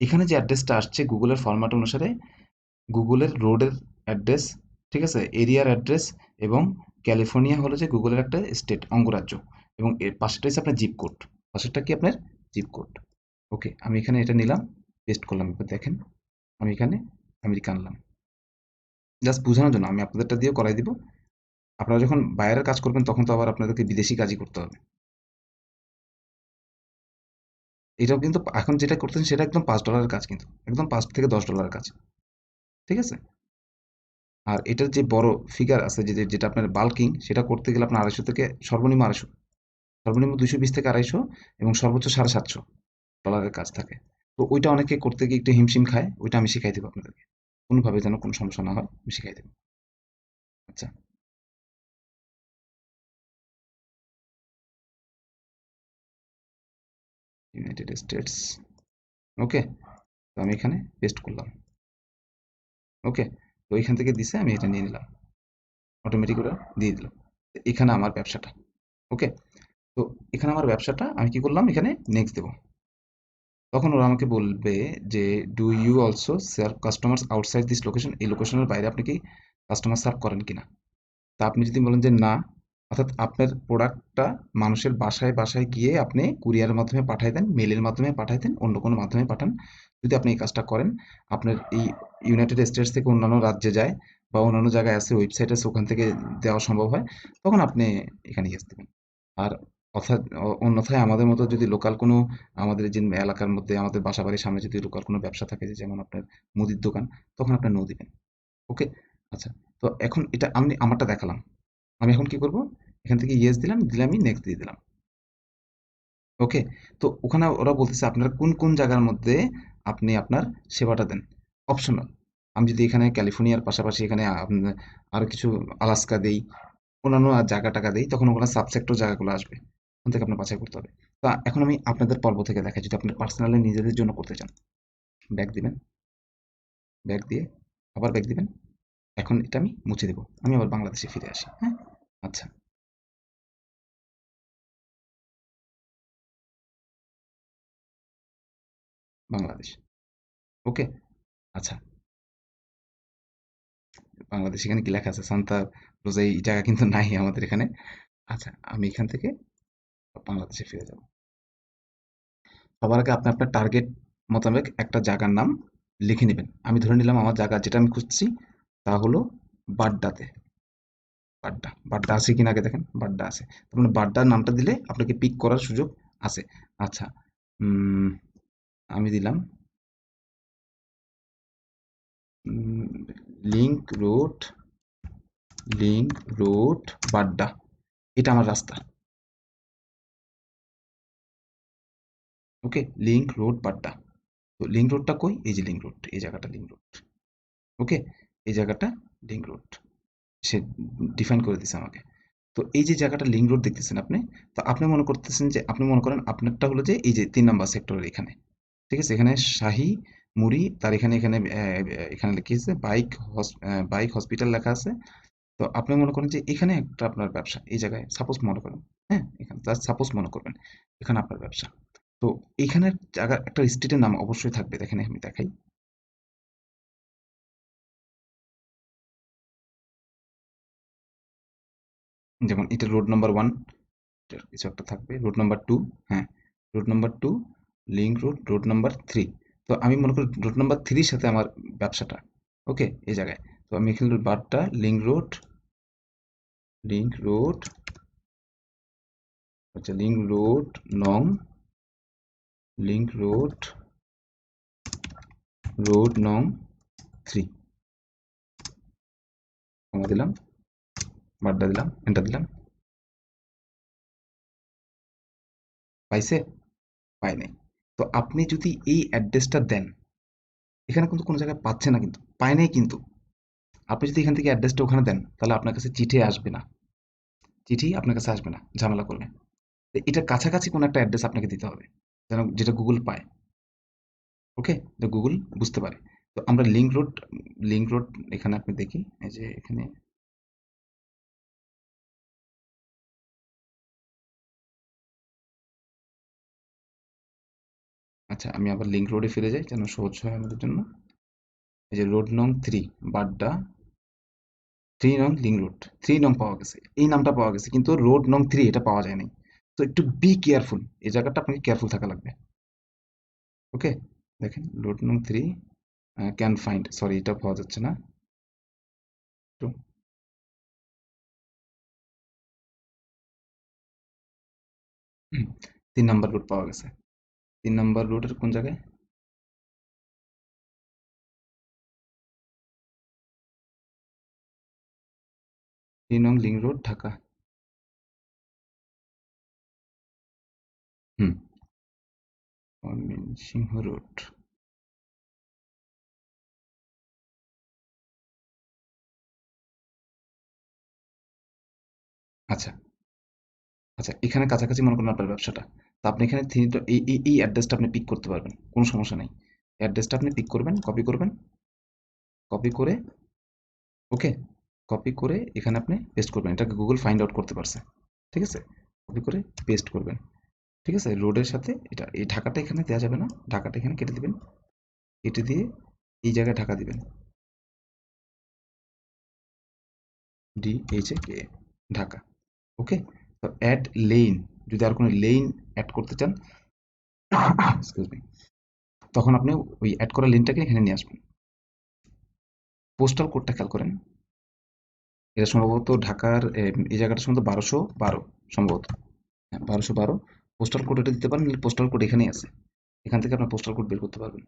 এখানে যে অ্যাড্রেসটা আসছে গুগলের ফরম্যাট অনুসারে, গুগলের রোডের অ্যাড্রেস, ঠিক আছে, এরিয়ার অ্যাড্রেস, এবং ক্যালিফোর্নিয়া হলো যে গুগলের একটা স্টেট অঙ্গরাজ্য, এবং এর পাশেটা হচ্ছে আপনার জিপ কোড, পাশেরটা কি আপনার জিপ কোড। ওকে, আমি এখানে এটা নিলাম, পেস্ট করলাম, এবার দেখেন আমি এখানে আমেরিকা আনলাম, জাস্ট বোঝানোর জন্য। আমি আপনাদেরটা দিয়েও করাই দিব, আপনারা যখন বাইরের কাজ করবেন তখন তো আবার আপনাদেরকে বিদেশি কাজই করতে হবে। এটাও কিন্তু এখন যেটা করতেছেন সেটা একদম $5 কাজ, কিন্তু একদম $5 থেকে $10 কাজ। ঠিক আছে, আর এটার যে বড় ফিগার আছে, যেটা আপনার বাল্কিং, সেটা করতে গেলে আপনার 250 থেকে সর্বনিম্ন 250, সর্বনিম্ন 220 থেকে 250, এবং সর্বোচ্চ $750 কাজ থাকে। তো ওইটা অনেকে করতে গিয়ে একটু হিমশিম খায়, ওইটা আমি শিখাই দেবো আপনাদেরকে, কোনোভাবে যেন কোনো সমস্যা না হয় আমি শিখাই দেবো। আচ্ছা, ইউনাইটেড স্টেটস। ওকে, তো আমি এখানে পেস্ট করলাম। ওকে, তো এখান থেকে দিছে, আমি এটা নিয়ে নিলাম, অটোমেটিক ওরা দিয়ে দিল। এখানে আমার ব্যবসাটা। ওকে, তো এখানে আমার ব্যবসাটা আমি কি করলাম, এখানে নেক্সট দেবো। তখন ওরা আমাকে বলবে যে do you also serve customers outside this location, এই লোকেশনের বাইরে আপনি কি কাস্টমার সার্ভ করেন কিনা। তা আপনি যদি বলেন যে না, অর্থাৎ আপনার প্রোডাক্টটা মানুষের বাসায় বাসায় গিয়ে আপনি কুরিয়ারের মাধ্যমে পাঠাই দেন, মেলের মাধ্যমে পাঠাই দেন, অন্য কোনো মাধ্যমে পাঠান, যদি আপনি এই কাজটা করেন, আপনার এই ইউনাইটেড স্টেটস থেকে অন্যান্য রাজ্যে যায় বা অন্যান্য জায়গায় আছে, ওয়েবসাইট আছে, ওখান থেকে দেওয়া সম্ভব হয়, তখন আপনি এখানে ইয়েস দেবেন। আর অর্থাৎ অন্যথায় আমাদের মতো যদি লোকাল কোনো, আমাদের যে এলাকার মধ্যে আমাদের বাসা বাড়ির সামনে যদি লোকাল কোনো ব্যবসা থাকে, যে যেমন আপনার মুদির দোকান, তখন আপনার নো দিবেন। ওকে? আচ্ছা। তো এখন এটা আমি আমারটা দেখালাম। আমি এখন কি করব? এখান থেকে ইয়েস দিলাম, দিলামই নেক্সট দিয়ে দিলাম। ওকে? তো ওখানে ওরা বলতেছে আপনারা কোন কোন জায়গার মধ্যে আপনি আপনার সেবাটা দেন। অপশনাল। আমি যদি এখানে ক্যালিফোর্নিয়ার পাশাপাশি এখানে আরো কিছু আলাস্কা দেই, অন্যান্য জায়গা টাকা দেই, তখন ওখানে সাবসেক্টর জায়গাগুলো আসবে। ওখান থেকে আপনার বাছাই করতে হবে। তা এখন আমি আপনাদের পর্ব থেকে দেখাই, যদি আপনি পার্সোনালি নিজেদের জন্য করতে চান। ব্যাক দিবেন, ব্যাক দিয়ে আবার ব্যাক দিবেন। এখন এটা আমি মুছে দেব। আমি আবার বাংলাদেশে ফিরে আসি। হ্যাঁ? আচ্ছা, বাংলাদেশ। ওকে? আচ্ছা, বাংলাদেশ এখানে কি লেখা আছে? সান্তা রোজা এই জায়গা কিন্তু নাই আমাদের এখানে। আচ্ছা, আমি এখান থেকে বাংলাদেশে ফিরে যাব। সবার আগে আপনি আপনার টার্গেট মোতাবেক একটা জায়গার নাম লিখে নেবেন। আমি ধরে নিলাম আমার জায়গা যেটা আমি খুঁজছি তা হলো বাড্ডাতে। বাড্ডা। বাড্ডা আছে কিনা আগে দেখেন। বাড্ডা আছে। তার মানে বাড্ডার নামটা দিলে আপনাকে পিক করার সুযোগ আছে। আচ্ছা। উম, আমি দিলাম um, link road, link road Badda. এটা আমার রাস্তা। ওকে? Link road Badda. তো লিংক রোডটা কই? এই যে লিংক রোড, এই জায়গাটা লিংক রোড। ওকে? এই জায়গাটা লিংক রোড। সে ডিফাইন করে দিছে আমাকে। তো এই যে জায়গাটা লিংক রোড দেখতেছেন আপনি, তো আপনি মনে করতেছেন যে, আপনি মনে করেন আপনারটা হলো যে এই যে ৩ নাম্বার সেক্টরের এখানে। ঠিক আছে? এখানে শাহী মুড়ি, তার এখানে এখানে এখানে কি আছে? বাইক হসপিটাল লেখা আছে। তো আপনি মনে করেন যে এখানে একটা আপনার ব্যবসা। এই জায়গায় সাপোজ মনে করেন, হ্যাঁ? এখানে জাস্ট সাপোজ মনে করবেন। এখানে আপনার ব্যবসা। তো এইখানের জায়গা একটা স্ট্রিটের নাম অবশ্যই থাকবে। দেখেন আমি দেখাই। যেমন এটা রোড নাম্বার 1, এটার কিছু একটা থাকবে। রোড নাম্বার 2, হ্যাঁ, road number 2, link road, road number 3। তো আমি মনে করি রোড নাম্বার 3 সাথে আমার ব্যবসাটা। ওকে? এই জায়গায়। তো আমি এখানে বারটা লিংক রোড, আচ্ছা লিংক রোড নং, লিংক রোড, রোড নং 3, কমা দিলাম, বাড্ডা দিলাম, এন্টার দিলাম। পাইছে? পাই নাই। তো আপনি যদি এই অ্যাড্রেসটা দেন, এখানে কিন্তু কোনো জায়গায় পাচ্ছে না কিন্তু, পায় নাই কিন্তু। আপনি যদি এখান থেকে অ্যাড্রেসটা ওখানে দেন, তাহলে আপনার কাছে চিঠি আসবে না। চিঠি আপনার কাছে আসবে না, ঝামেলা করবে। তো এটার কাছাকাছি কোনো একটা অ্যাড্রেস আপনাকে দিতে হবে, যেন যেটা গুগল পায়। ওকে? তো গুগল বুঝতে পারে। তো আমরা লিংক রোড এখানে আপনি দেখি, এই যে এখানে। আচ্ছা, আমি আবার লিংক রোডে ফিরে যাই যেন সহজ হয় আমাদের জন্য। এই যে রোড নং 3, বাড্ডা, 3 নং লিংক রোড, 3 নং পাওয়া গেছে, এই নামটা পাওয়া গেছে, কিন্তু রোড নং 3 এটা পাওয়া যায় নাই। তো একটু বি কেয়ারফুল, এই জায়গাটা আপনাকে কেয়ারফুল থাকা লাগবে। ওকে? দেখেন রোড নং 3 ক্যান ফাইন্ড, সরি এটা পাওয়া যাচ্ছে না। একটু 3 নাম্বার রোড পাওয়া গেছে। 3 নাম্বার রোডের কোন জায়গায়? 3 নং লিংক রোড, ঢাকা। হুম, সিংহ রোড। আচ্ছা, আচ্ছা, এখানে কাছাকাছি মনে করেন আপনার ব্যবসাটা। তো আপনি এখানে এই অ্যাড্রেসটা আপনি পিক করতে পারবেন, কোনো সমস্যা নেই। অ্যাড্রেসটা আপনি পিক করবেন, কপি করবেন, কপি করে, ওকে, কপি করে এখানে আপনি পেস্ট করবেন। এটাকে গুগল ফাইন্ড আউট করতে পারছে। ঠিক আছে? কপি করে পেস্ট করবেন। ঠিক আছে? রোডের সাথে এটা, এই ঢাকাটা এখানে দেওয়া যাবে না, ঢাকাটা এখানে কেটে দিবেন। কেটে দিয়ে এই জায়গায় ঢাকা দিবেন। DHA, ঢাকা। ওকে? তো অ্যাড লেইন, যদি আর কোনো লেইন অ্যাড করতে চান, এক্সকিউজ মি, তখন আপনি ওই অ্যাড করা লিঙ্কটাকে এখানে নিয়ে আসবেন। পোস্টাল কোডটা খেয়াল করেন, এটা সম্ভবত ঢাকার এই জায়গাটা সম্ভবত 1212 সম্ভবত। হ্যাঁ, 1212 পোস্টাল কোড এটা দিতে পারেন, পোস্টাল কোড এখানেই আছে, এখান থেকে আপনার পোস্টাল কোড বের করতে পারবেন।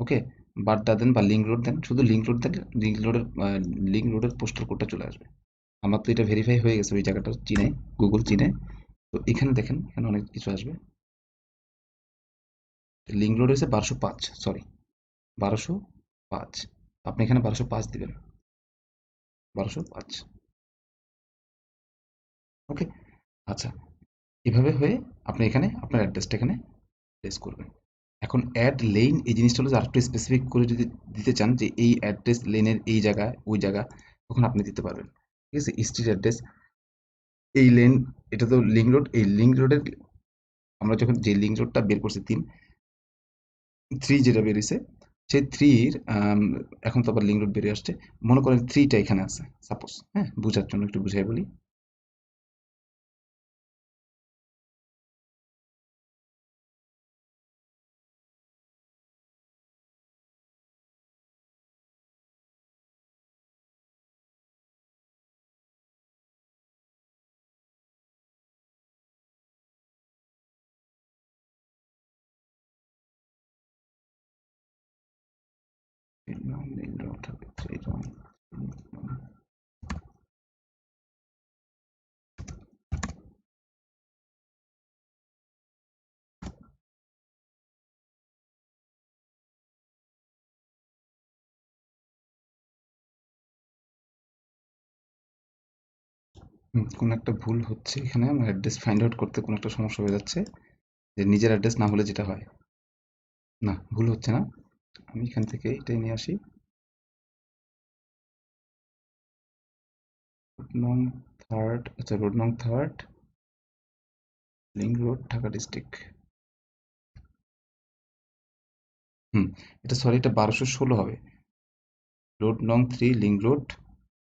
ওকে, বারটা দেন বা লিঙ্ক রোড দেন, শুধু লিঙ্ক রোড দেন, লিঙ্ক রোডের পোস্টাল কোডটা চলে আসবে। আমার তো এটা ভেরিফাই হয়ে গেছে, ওই জায়গাটা চিনে, গুগল চিনে। তো এখানে দেখেন, এখানে অনেক কিছু আসবে। লিঙ্ক রোড হয়েছে 1205, সরি 1205, আপনি এখানে 1205 দিবেন, 1205। ওকে, আচ্ছা, এভাবে হয়ে আপনি এখানে আপনার অ্যাড্রেসটা এখানে প্লেস করবেন। এখন অ্যাড লেন এই জিনিসটা হলো যে আরেকটু স্পেসিফিক করে যদি দিতে চান যে এই অ্যাড্রেস লেনের এই জায়গা ওই জায়গা, তখন আপনি দিতে পারবেন। ঠিক আছে, স্ট্রিট অ্যাড্রেস এই লেন, এটা তো লিঙ্ক রোড, এই লিঙ্ক রোডের আমরা যখন যে লিঙ্ক রোডটা বের করছি 3 যেটা বেরিয়েছে, সেই 3-র এখন তো আবার লিঙ্ক রোড বেরিয়ে আসছে। মনে করেন 3টা এখানে আছে সাপোজ, হ্যাঁ, বোঝার জন্য একটু বুঝাই বলি। লিঙ্ক রোড হবে 3 কোন একটা ভুল হচ্ছে এখানে, আমার অ্যাড্রেস ফাইন্ড আউট করতে কোনো একটা সমস্যা হয়ে যাচ্ছে, যে নিজের অ্যাড্রেস না হলে যেটা হয়। না, ভুল হচ্ছে না, আমি এখান থেকে এটাই নিয়ে আসি। রোড নং থার্ড, আচ্ছা রোড নং third, link road, Dhaka district. Hmm, এটা সরি, এটা 1216 হবে। রোড নং 3 লিঙ্ক রোড,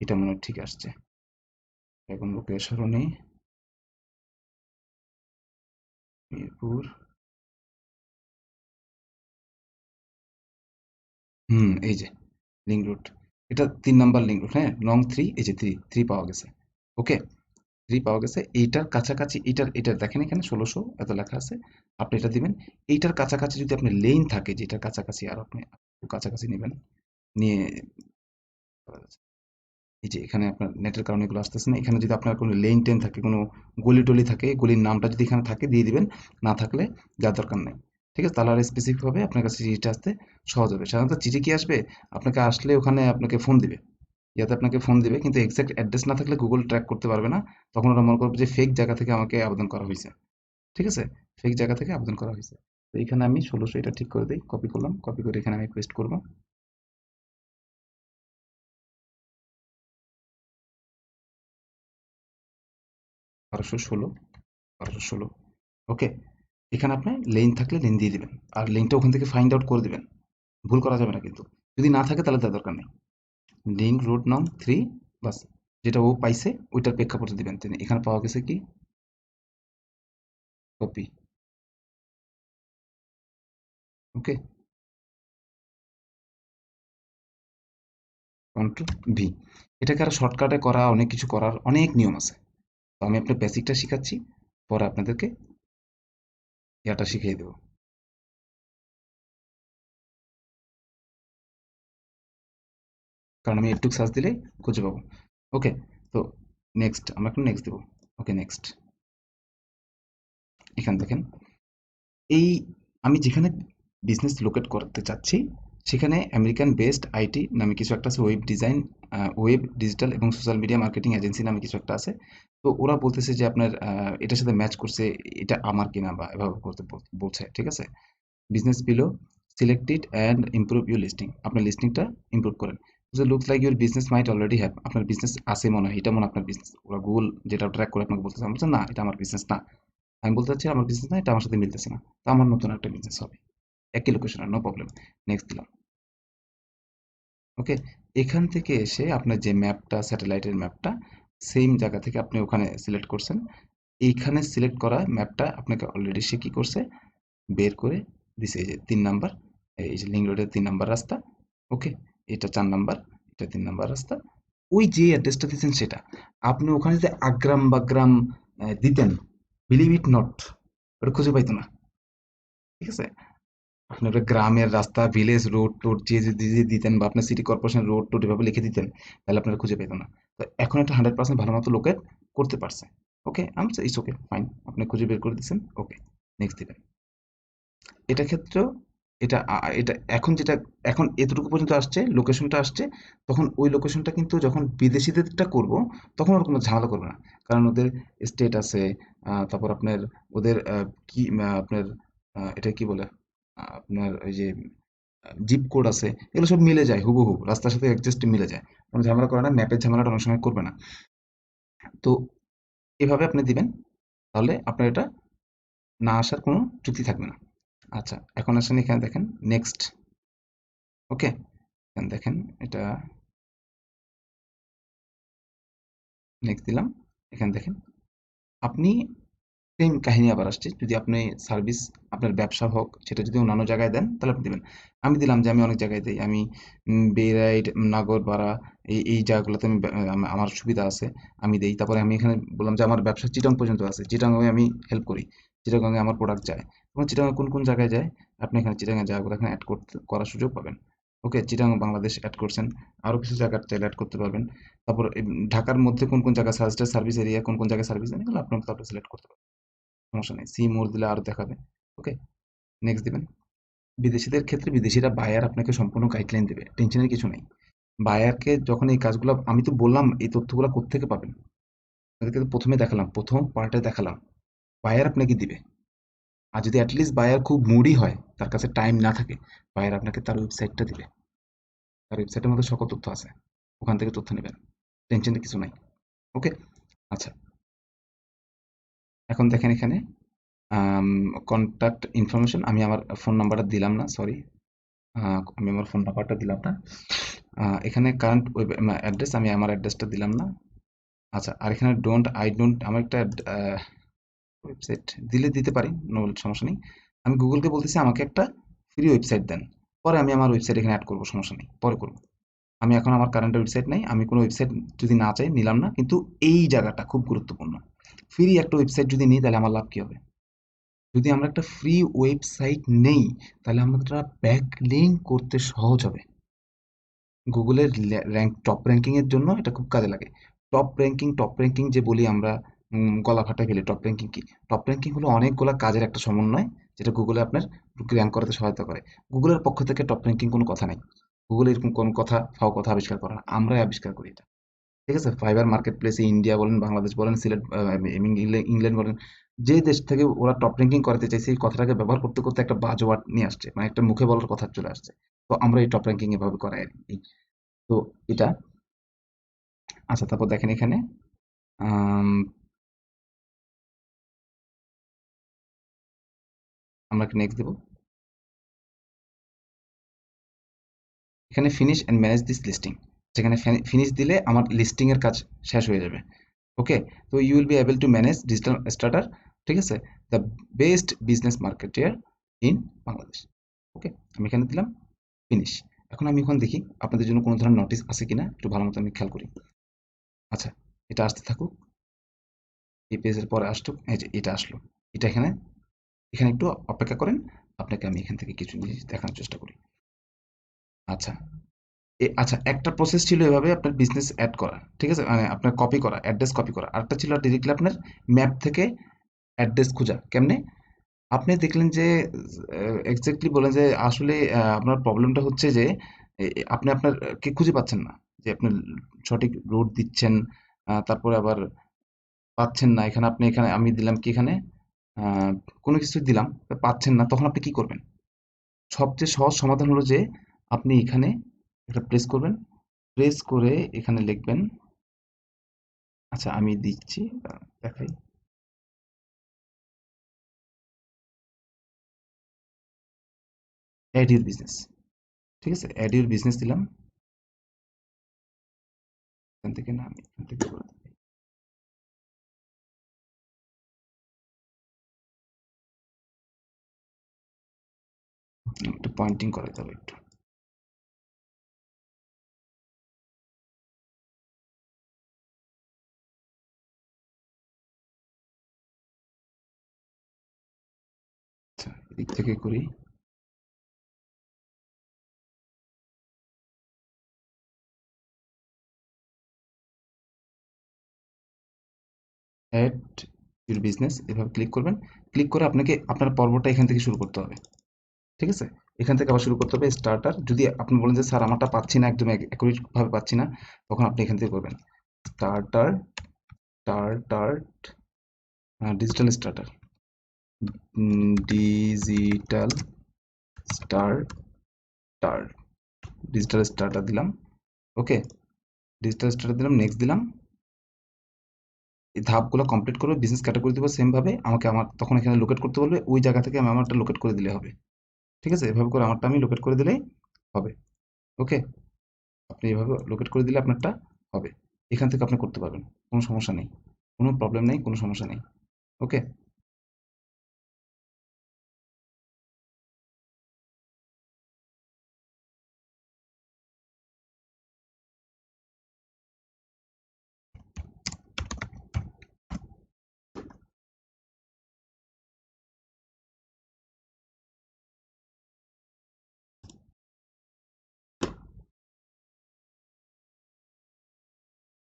এটা মনে হয় ঠিক আসছে। এখন লোকের সরণি মিরপুর। এই যে লিঙ্ক রোড, এটা 3 নাম্বার লিঙ্ক রোড, হ্যাঁ, নং 3, এই যে 3 পাওয়া গেছে। ওকে, 3 পাওয়া গেছে, এইটার কাছাকাছি, এইটার দেখেন এখানে 1600 এত লেখা আছে, আপনি এটা দিবেন। এইটার কাছাকাছি যদি আপনার লেন থাকে, যেটার কাছাকাছি, আর আপনি একটু কাছাকাছি নেবেন, নিয়ে এই যে এখানে আপনার নেটের কারণে এগুলো আসতেছে না, এখানে যদি আপনার কোনো লেন টেন থাকে, কোনো গলি টলি থাকে, গলির নামটা যদি এখানে থাকে দিয়ে দিবেন, না থাকলে দেওয়ার দরকার নেই। ঠিক আছে, তাহলে আর স্পেসিফিক ভাবে আপনার কাছে চিঠিটা আসতে সহজ হবে। সাধারণত চিঠি কি আসবে, আপনাকে আসলে ওখানে আপনাকে ফোন দিবে, ইয়াতে আপনাকে ফোন দিবে, কিন্তু এক্সাক্ট অ্যাড্রেস না থাকলে গুগল ট্র্যাক করতে পারবে না। তখন ওরা মনে করবে যে ফেক জায়গা থেকে আমাকে আবেদন করা হয়েছে। ঠিক আছে, ফেক জায়গা থেকে আবেদন করা হয়েছে। তো এখানে আমি 1600 এটা ঠিক করে দিই, কপি করলাম, কপি করে এখানে আমি পেস্ট করবো। 1216, 1216। ওকে, এখানে আপনার লেন থাকলে লেন দিয়ে দিবেন, আর লেনটা ওখান থেকে ফাইন্ড আউট করে দিবেন, ভুল করা যাবে না কিন্তু। যদি না থাকে তাহলে তার দরকার নেই। লিঙ্ক রোড নং 3, বাস, যেটা ও পাইছে ওইটার প্রেক্ষাপটে দিবেন। তিনি এখানে পাওয়া গেছে কি, কপি। ওকে, কন্ট্রোল ভি। এটাকে আরো শর্টকাটে করা, অনেক কিছু করার অনেক নিয়ম আছে। তো আমি আপনার বেসিকটা শিখাচ্ছি, পরে আপনাদেরকে ইয়াটা শিখিয়ে দেবো। কারণ আমি একটু সার্চ দিলে খুঁজে পাবো। ওকে, তো নেক্সট, আমরা এখন নেক্সট দেবো। ওকে, নেক্সট। এখানে দেখেন, এই আমি যেখানে বিজনেস লোকেট করতে চাচ্ছি, সেখানে আমেরিকান বেসড আইটি নামে কিছু একটা আছে, ওয়েব ডিজাইন, ওয়েব ডিজিটাল এবং সোশ্যাল মিডিয়া মার্কেটিং এজেন্সি নামে কিছু একটা আছে। তো ওরা বলতেছে যে আপনার এটার সাথে ম্যাচ করছে, এটা আমার কিনা বা এভাবে করতে বলছে। ঠিক আছে, business below selected and improve your listing, আপনার লিস্টিংটা ইমপ্রুভ করেন। যে looks like your business might already have, আপনার বিজনেস আছে মনে হয়, এটা মনে হয় আপনার বিজনেস। ওরা গুগল যেটা ট্র্যাক করে আপনাকে বলতেছে, আমি বলছি, না এটা আমার বিজনেস না। আমি বলতে চাচ্ছি আমার বিজনেস না, এটা আমার সাথে মিলতেছে না, তো আমার নতুন একটা বিজনেস হবে, একই লোকেশনে, নো প্রবলেম। নেক্সট দিলাম। ওকে, এখান থেকে এসে আপনার যে ম্যাপটা, স্যাটেলাইটের ম্যাপটা, সেম জায়গা থেকে আপনি ওখানে সিলেক্ট করছেন। এইখানে সিলেক্ট করা ম্যাপটা আপনাকে অলরেডি সে কি করছে, বের করে দিছে, এই যে 3 নাম্বার। এই যে লিংক রোডের 3 নাম্বার রাস্তা। ওকে, এটা 4 নাম্বার, এটা 3 নাম্বার রাস্তা। ওই যে অ্যাড্রেসটা দিচ্ছেন সেটা, আপনি ওখানে যদি আগ্রাম বাগ্রাম দিতেন, বিলিভ ইট নট, ওটা খুঁজে পাইতো না। ঠিক আছে, আপনি ওটা গ্রামের রাস্তা, ভিলেজ রোড টোড যে যদি যে দিতেন, বা আপনার সিটি কর্পোরেশন রোড টোড এভাবে লিখে দিতেন, তাহলে আপনারা খুঁজে পেত না। তো এখন এটা 100% ভালো মতো লোকেট করতে পারছে। ওকে, আমি ইটস ওকে ফাইন, আপনি খুঁজে বের করে দিচ্ছেন। ওকে, নেক্সট দিবেন। এটা ক্ষেত্রেও এটা এখন যেটা, এখন এতটুকু পর্যন্ত আসছে, লোকেশনটা আসছে, তখন ওই লোকেশনটা কিন্তু যখন বিদেশিদেরটা করব, তখন ওরকম ঝামেলা করবে না। কারণ ওদের স্টেট আছে, তারপর আপনার ওদের কি আপনার এটা কি বলে, আপনার ওই যে জিপ কোড আছে, এগুলো সব মিলে যায় হুবহু, রাস্তার সাথে অ্যাডজাস্ট মিলে যায়। কোনো ঝামেলা করে না, ম্যাপের ঝামেলাটা অনেক সময় করবে না। তো এভাবে আপনি দিবেন, তাহলে আপনার এটা না আসার কোনো যুক্তি থাকবে না। আচ্ছা, এখন আসেন এখানে দেখেন নেক্সট। ওকে, এখানে দেখেন এটা নেক্সট দিলাম। এখানে দেখেন আপনি সেম কাহিনী আবার আসছে, যদি আপনি সার্ভিস, আপনার ব্যবসা হোক, সেটা যদি অন্যান্য জায়গায় দেন তাহলে আপনি দেবেন। আমি দিলাম যে আমি অনেক জায়গায় দিই, আমি বেরাইড, নাগরপাড়া, এই জায়গাগুলোতে আমি আমার সুবিধা আছে, আমি দেই। তারপরে আমি এখানে বললাম যে আমার ব্যবসা চিটাং পর্যন্ত আছে, চিটাংয়ে আমি হেল্প করি, চিটাংয়ে আমার প্রোডাক্ট যায়। এবং চিটাংয়ে কোন কোন জায়গায় যায়, আপনি এখানে চিটাংয়ের জায়গাগুলো এখানে অ্যাড করতে করার সুযোগ পাবেন। ওকে, চিটাং বাংলাদেশ অ্যাড করছেন, আরও কিছু জায়গা চাইলে অ্যাড করতে পারবেন। তারপর ঢাকার মধ্যে কোন কোন জায়গায় সাজেস্টেড সার্ভিস এরিয়া, কোন কোন জায়গায় সার্ভিস দেন, এগুলো আপনার তারপরে সিলেক্ট করতে পারবেন, সমস্যা নেই। সি মোর দিলে আরো দেখাবে। ওকে, নেক্সট দিবেন। বিদেশিদের ক্ষেত্রে বিদেশিরা বায়ার আপনাকে সম্পূর্ণ গাইডলাইন দেবে, টেনশনের কিছু নেই। বায়ারকে যখন এই কাজগুলো, আমি তো বললাম এই তথ্যগুলো কোত্থেকে পাবেন, তাদেরকে তো প্রথমে দেখালাম, প্রথম পার্টে দেখালাম বায়ার আপনাকে দিবে। আর যদি অ্যাটলিস্ট বায়ার খুব মুডি হয়, তার কাছে টাইম না থাকে, বায়ার আপনাকে তার ওয়েবসাইটটা দিবে, তার ওয়েবসাইটের মধ্যে সকল তথ্য আছে, ওখান থেকে তথ্য নেবেন, টেনশনের কিছু নাই। ওকে, আচ্ছা, এখন দেখেন এখানে কন্ট্যাক্ট ইনফরমেশন, আমি আমার ফোন নাম্বারটা দিলাম না, সরি, আমি আমার ফোন নাম্বারটা দিলাম না। এখানে কারেন্ট ওয়েব অ্যাড্রেস, আমি আমার অ্যাড্রেসটা দিলাম না। আচ্ছা, আর এখানে ডোন্ট আমার একটা ওয়েবসাইট দিলে দিতে পারি, নো সমস্যা নেই। আমি গুগলকে বলতেছি আমাকে একটা ফ্রি ওয়েবসাইট দেন, পরে আমি আমার ওয়েবসাইট এখানে অ্যাড করবো, সমস্যা নেই, পরে করবো। আমি এখন আমার কারেন্ট ওয়েবসাইট নাই, আমি কোনো ওয়েবসাইট যদি না চাই নিলাম না, কিন্তু এই জায়গাটা খুব গুরুত্বপূর্ণ। ফ্রি একটা ওয়েবসাইট যদি নিই তাহলে আমার লাভ কি হবে? যদি আমরা একটা ফ্রি ওয়েবসাইট নেই, তাহলে আমরা ব্যাক লিঙ্ক করতে সহজ হবে। গুগলের টপ র্যাঙ্কিং এর জন্য এটা খুব কাজে লাগে। টপ র্যাঙ্কিং যে বলি আমরা, গলা ফাটাই ফেলি, টপ র্যাঙ্কিং কি? টপ র্যাঙ্কিং হলো অনেকগুলা কাজের একটা সমন্বয়, যেটা গুগলে আপনার র্যাঙ্ক করাতে সহায়তা করে। গুগলের পক্ষ থেকে টপ র্যাঙ্কিং কোনো কথা নাই, গুগলে এরকম কোনো কথা ফাও কথা আবিষ্কার করে না, আমরাই আবিষ্কার করি এটা। ঠিক আছে, ফাইবার মার্কেট প্লেসে ইন্ডিয়া বলেন, বাংলাদেশ বলেন, সিলেট, ইংল্যান্ড বলেন, যে দেশ থেকে ওরা টপ র্যাঙ্কিং করাতে চাইছে, এই কথাটাকে ব্যবহার করতে করতে একটা বাজওয়ার্ড নিয়ে আসছে, মানে একটা মুখে বলার কথা চলে আসছে। তো আমরা এই টপ র্যাঙ্কিং এভাবে করাই আর কি। তো এটা, আচ্ছা, তারপর দেখেন এখানে আম, আমরা নেক্সট দেবো। এখানে finish and manage this listing, যেখানে ফিনিশ দিলে আমার লিস্টিং এর কাজ শেষ হয়ে যাবে। ওকে, তো you will be able to manage digital starter, ঠিক আছে, the best business marketer in Bangladesh. Okay, আমি এখানে দিলাম ফিনিশ। এখন আমি এখন দেখি আপনাদের জন্য কোনো ধরনের নোটিস আছে কিনা, একটু ভালো মতো আমি খেয়াল করি। আচ্ছা, এটা আসতে থাকুক, এই পেজের পরে আসতো, এই যে এটা আসলো, এটা এখানে, এখানে একটু অপেক্ষা করেন, আপনাকে আমি এখান থেকে কিছু জিনিস দেখানোর চেষ্টা করি। আচ্ছা, আচ্ছা, একটা প্রসেস ছিল এভাবে আপনার বিজনেস অ্যাড করা, ঠিক আছে, মানে আপনার কপি করা, অ্যাড্রেস কপি করা। আরেকটা ছিল ডিরেক্টলি আপনার ম্যাপ থেকে অ্যাড্রেস খোঁজা। কেমনে? আপনি দেখলেন যে এক্স্যাক্টলি বলেন যে আসলে আপনার প্রবলেমটা হচ্ছে যে আপনি আপনার কে খুঁজে পাচ্ছেন না, যে আপনি সঠিক রুট দিচ্ছেন, তারপরে আবার পাচ্ছেন না। এখানে আপনি, এখানে আমি দিলাম কি, এখানে আহ, কোনো কিছু দিলাম, পাচ্ছেন না, তখন আপনি কি করবেন? সবচেয়ে সহজ সমাধান হলো যে আপনি এখানে একটা প্রেস করবেন, প্রেস করে এখানে লিখবেন, আচ্ছা আমি দিচ্ছি, দেখাই, অ্যাড ইউর বিজনেস, ঠিক আছে, অ্যাড ইউর বিজনেস দিলাম। এখান থেকে না, আমি এখান থেকে করে দিই। একটু পয়েন্টিং করাতে হবে একটু। আচ্ছা, এদিক থেকে করি। অ্যাড ইউর বিজনেস এভাবে ক্লিক করবেন। ক্লিক করে আপনাকে আপনার পর্বটা এখান থেকে শুরু করতে হবে। ঠিক আছে? এখান থেকে আবার শুরু করতে হবে স্টার্টার। যদি আপনি বলেন যে স্যার আমারটা পাচ্ছি না, একদম অ্যাকুরেট ভাবে পাচ্ছি না, তখন আপনি এখান থেকে করবেন starter, starter, digital starter, digital starter, digital starter দিলাম। ওকে, ডিজিটাল স্টার্টার দিলাম, নেক্সট দিলাম। এই ধাপগুলো কমপ্লিট করবে, বিজনেস ক্যাটাগরি দেবো সেম ভাবে, আমাকে আমার তখন এখানে লোকেট করতে বলবে, ওই জায়গা থেকে আমি আমারটা লোকেট করে দিলে হবে। ঠিক আছে? এভাবে করে আমারটা আমি লোকেট করে দিলেই হবে। ওকে, আপনি এভাবে লোকেট করে দিলে আপনারটা হবে। এখান থেকে আপনি করতে পারবেন, কোনো সমস্যা নেই, কোনো প্রবলেম নেই, কোনো সমস্যা নেই। ওকে,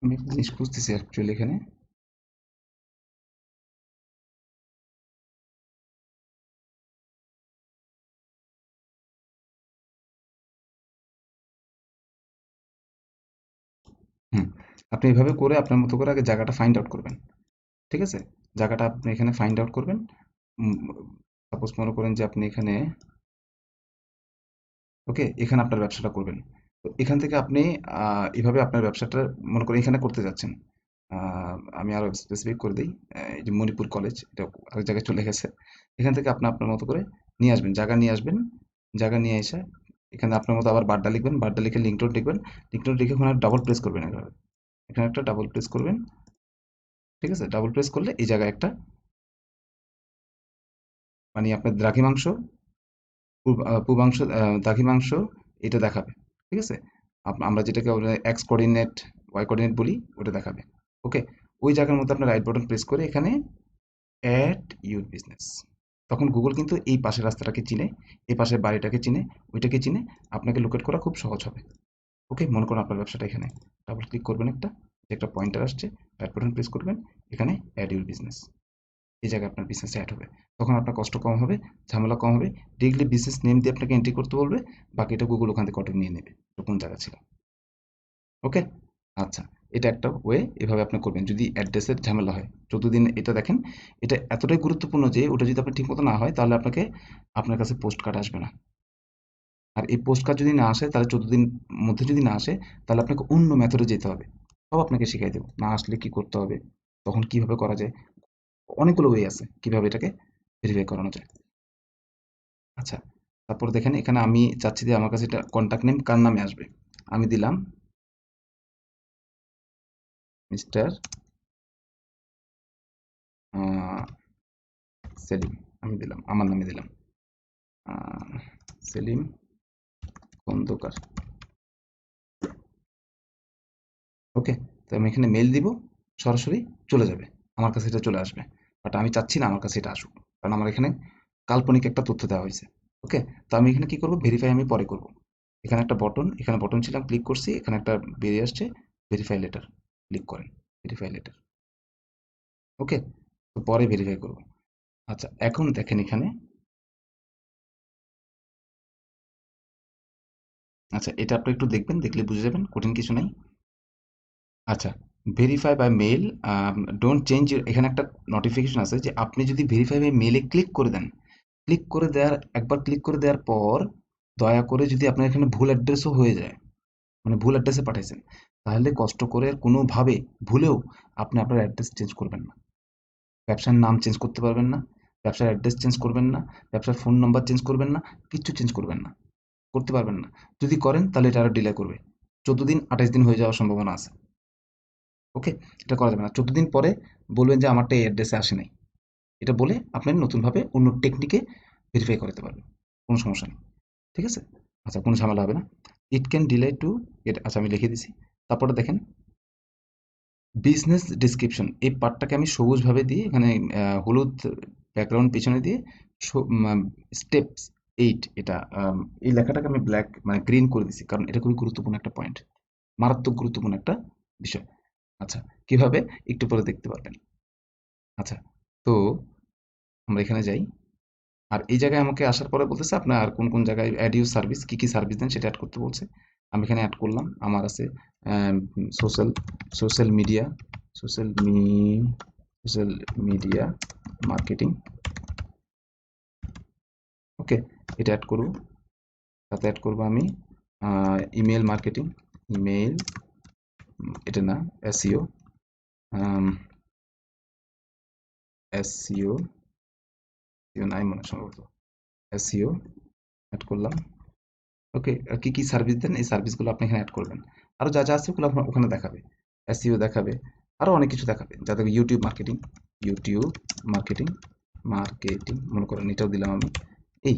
আমি একটা জিনিস খুঁজতেছি অ্যাকচুয়ালি এখানে। হুম, আপনি এভাবে করে আপনার মতো করে আগে জায়গাটা ফাইন্ড আউট করবেন। ঠিক আছে? জায়গাটা আপনি এখানে ফাইন্ড আউট করবেন। সাপোজ মনে করেন যে আপনি এখানে, ওকে, এখানে আপনার ব্যবসাটা করবেন। তো এখান থেকে আপনি এভাবে আপনার ব্যবসাটা মনে করেন এখানে করতে যাচ্ছেন। আমি আরো স্পেসিফিক করে দিই। এই যে মণিপুর কলেজ, এটা আরেক জায়গায় চলে গেছে। এখান থেকে আপনি আপনার মতো করে নিয়ে আসবেন, জায়গা নিয়ে আসবেন। জায়গা নিয়ে এসে এখানে আপনার মতো আবার বাড্ডা লিখবেন, বাড্ডা লিখে লিঙ্ক নোট লিখবেন। লিঙ্ক নোট লিখে ওখানে ডাবল প্রেস করবেন এভাবে। এখানে একটা ডাবল প্রেস করবেন। ঠিক আছে? ডাবল প্রেস করলে এই জায়গায় একটা, মানে আপনার দ্রাঘিমাংশ, পূর্বাংশ, দ্রাঘিমাংশ এটা দেখাবে। ঠিক আছে? আমরা যেটাকে এক্স কোঅর্ডিনেট, ওয়াই কোঅর্ডিনেট বলি, ওটা দেখাবে। ওকে, ওই জায়গার মধ্যে আপনার রাইট বাটন প্রেস করে এখানে অ্যাড ইউর বিজনেস। তখন গুগল কিন্তু এই পাশের রাস্তাটাকে চিনে, এই পাশের বাড়িটাকে চিনে, ওইটাকে চিনে, আপনাকে লোকেট করা খুব সহজ হবে। ওকে, মনে করুন আপনার ব্যবসাটা এখানে, ডাবল ক্লিক করবেন, একটা যে একটা পয়েন্টার আসছে, রাইট বাটন প্রেস করবেন, এখানে অ্যাড ইউর বিজনেস, এই জায়গায় আপনার বিজনেস অ্যাড হবে। তখন আপনার কষ্ট কম হবে, ঝামেলা কম হবে। ডিরেক্টলি বিজনেস নেম দিয়ে আপনাকে এন্ট্রি করতে বলবে, বাকিটা গুগল ওখান থেকে অটো নিয়ে নেবে তো কোন জায়গা ছিল। ওকে, আচ্ছা, এটা একটা ওয়ে, এভাবে আপনি করবেন যদি অ্যাড্রেসের ঝামেলা হয়। 14 দিন এটা দেখেন, এটা এতটাই গুরুত্বপূর্ণ যে ওটা যদি আপনার ঠিক মতো না হয় তাহলে আপনাকে, আপনার কাছে পোস্ট কার্ড আসবে না। আর এই পোস্ট কার্ড যদি না আসে, তাহলে 14 দিন মধ্যে যদি না আসে, তাহলে আপনাকে অন্য মেথডে যেতে হবে। সব আপনাকে শিখাই দেবো, না আসলে কি করতে হবে, তখন কিভাবে করা যায়, অনেকগুলো ওয়ে আছে কিভাবে এটাকে ভেরিফাই করানো যায়। আচ্ছা, তারপর দেখেন এখানে আমি চাচ্ছি যে আমার কাছে এটা কন্ট্যাক্ট নেম কার নামে আসবে। আমি দিলাম মিস্টার সেলিম, আমি দিলাম আমার নামে দিলাম আহ, সেলিম খন্দকার। ওকে, তো আমি এখানে মেল দিব, সরাসরি চলে যাবে, আমার কাছে এটা চলে আসবে। বাট আমি চাচ্ছি না আমার কাছে এটা আসুক, কারণ আমার এখানে কাল্পনিক একটা তথ্য দেওয়া হয়েছে। ওকে, তো আমি এখানে কি করব, ভেরিফাই আমি পরে করব। এখানে একটা বটন, এখানে বটন ছিল, ক্লিক করছি, এখানে একটা বেরিয়ে আসছে ভেরিফাই লেটার, ক্লিক করেন ভেরিফাই লেটার। ওকে, তো পরে ভেরিফাই করব। আচ্ছা, এখন দেখেন এখানে, আচ্ছা এটা আপনি একটু দেখবেন, দেখলে বুঝে যাবেন, কঠিন কিছু নাই। আচ্ছা, verify by mail, don't change, এখানে একটা নোটিফিকেশন আছে যে আপনি যদি ভেরিফাই বাই মেলে ক্লিক করে দেন, ক্লিক করে দেওয়ার, একবার ক্লিক করে দেওয়ার পর দয়া করে যদি আপনার এখানে ভুল অ্যাড্রেসও হয়ে যায়, মানে ভুল অ্যাড্রেসে পাঠাইছেন, তাহলে কষ্ট করে আর কোনোভাবে ভুলেও আপনি আপনার অ্যাড্রেস চেঞ্জ করবেন না। ব্যবসার নাম চেঞ্জ করতে পারবেন না, ব্যবসার অ্যাড্রেস চেঞ্জ করবেন না, ব্যবসার ফোন নাম্বার চেঞ্জ করবেন না, কিচ্ছু চেঞ্জ করবেন না, করতে পারবেন না। যদি করেন তাহলে এটা আরো ডিলে করবে, 14 দিন 28 দিন হয়ে যাওয়ার সম্ভাবনা আছে। ওকে, এটা করা যাবে না। 14 দিন পরে বলবেন যে আমারটা এই অ্যাড্রেসে আসে নাই, এটা বলে আপনি নতুনভাবে অন্য টেকনিকে ভেরিফাই করাতে পারবেন, কোনো সমস্যা নেই। ঠিক আছে? আচ্ছা, কোনো ঝামেলা হবে না। It can delay to get, আচ্ছা আমি লিখে দিছি। তারপরে দেখেন বিজনেস ডেসক্রিপশন, এই পার্টটাকে আমি সবুজভাবে দিয়ে এখানে হলুদ ব্যাকগ্রাউন্ড পিছনে দিয়ে স্টেপস 8 এটা এই লেখাটাকে আমি ব্ল্যাক মানে গ্রিন করে দিছি, কারণ এটা খুবই গুরুত্বপূর্ণ একটা পয়েন্ট, মারাত্মক গুরুত্বপূর্ণ একটা বিষয়। আচ্ছা, কিভাবে একটু পরে দেখতে পারবেন। আচ্ছা, তো আমরা এখানে যাই। আর এই জায়গায় আমাকে আসার পরে বলতেছে আপনার আর কোন কোন জায়গায় অ্যাড ইউর সার্ভিস, কি কি সার্ভিস দেন সেটা অ্যাড করতে বলছে। আমি এখানে অ্যাড করলাম, আমার আছে social social media social me social media marketing. Okay, এটা অ্যাড করব। সাথে অ্যাড করব আমি ইমেল মার্কেটিং, ইমেল, এটা না, এসইও, এসইও নাই মনে হয় সম্ভবত, এসইও অ্যাড করলাম। ওকে, কি কি সার্ভিস দেন এই সার্ভিসগুলো আপনি এখানে অ্যাড করবেন। আরো যা যা আছে ওগুলো আপনার ওখানে দেখাবে, এসইও দেখাবে, আরো অনেক কিছু দেখাবে, যাতে YouTube marketing, YouTube marketing, marketing মনে করেন এটাও দিলাম আমি। এই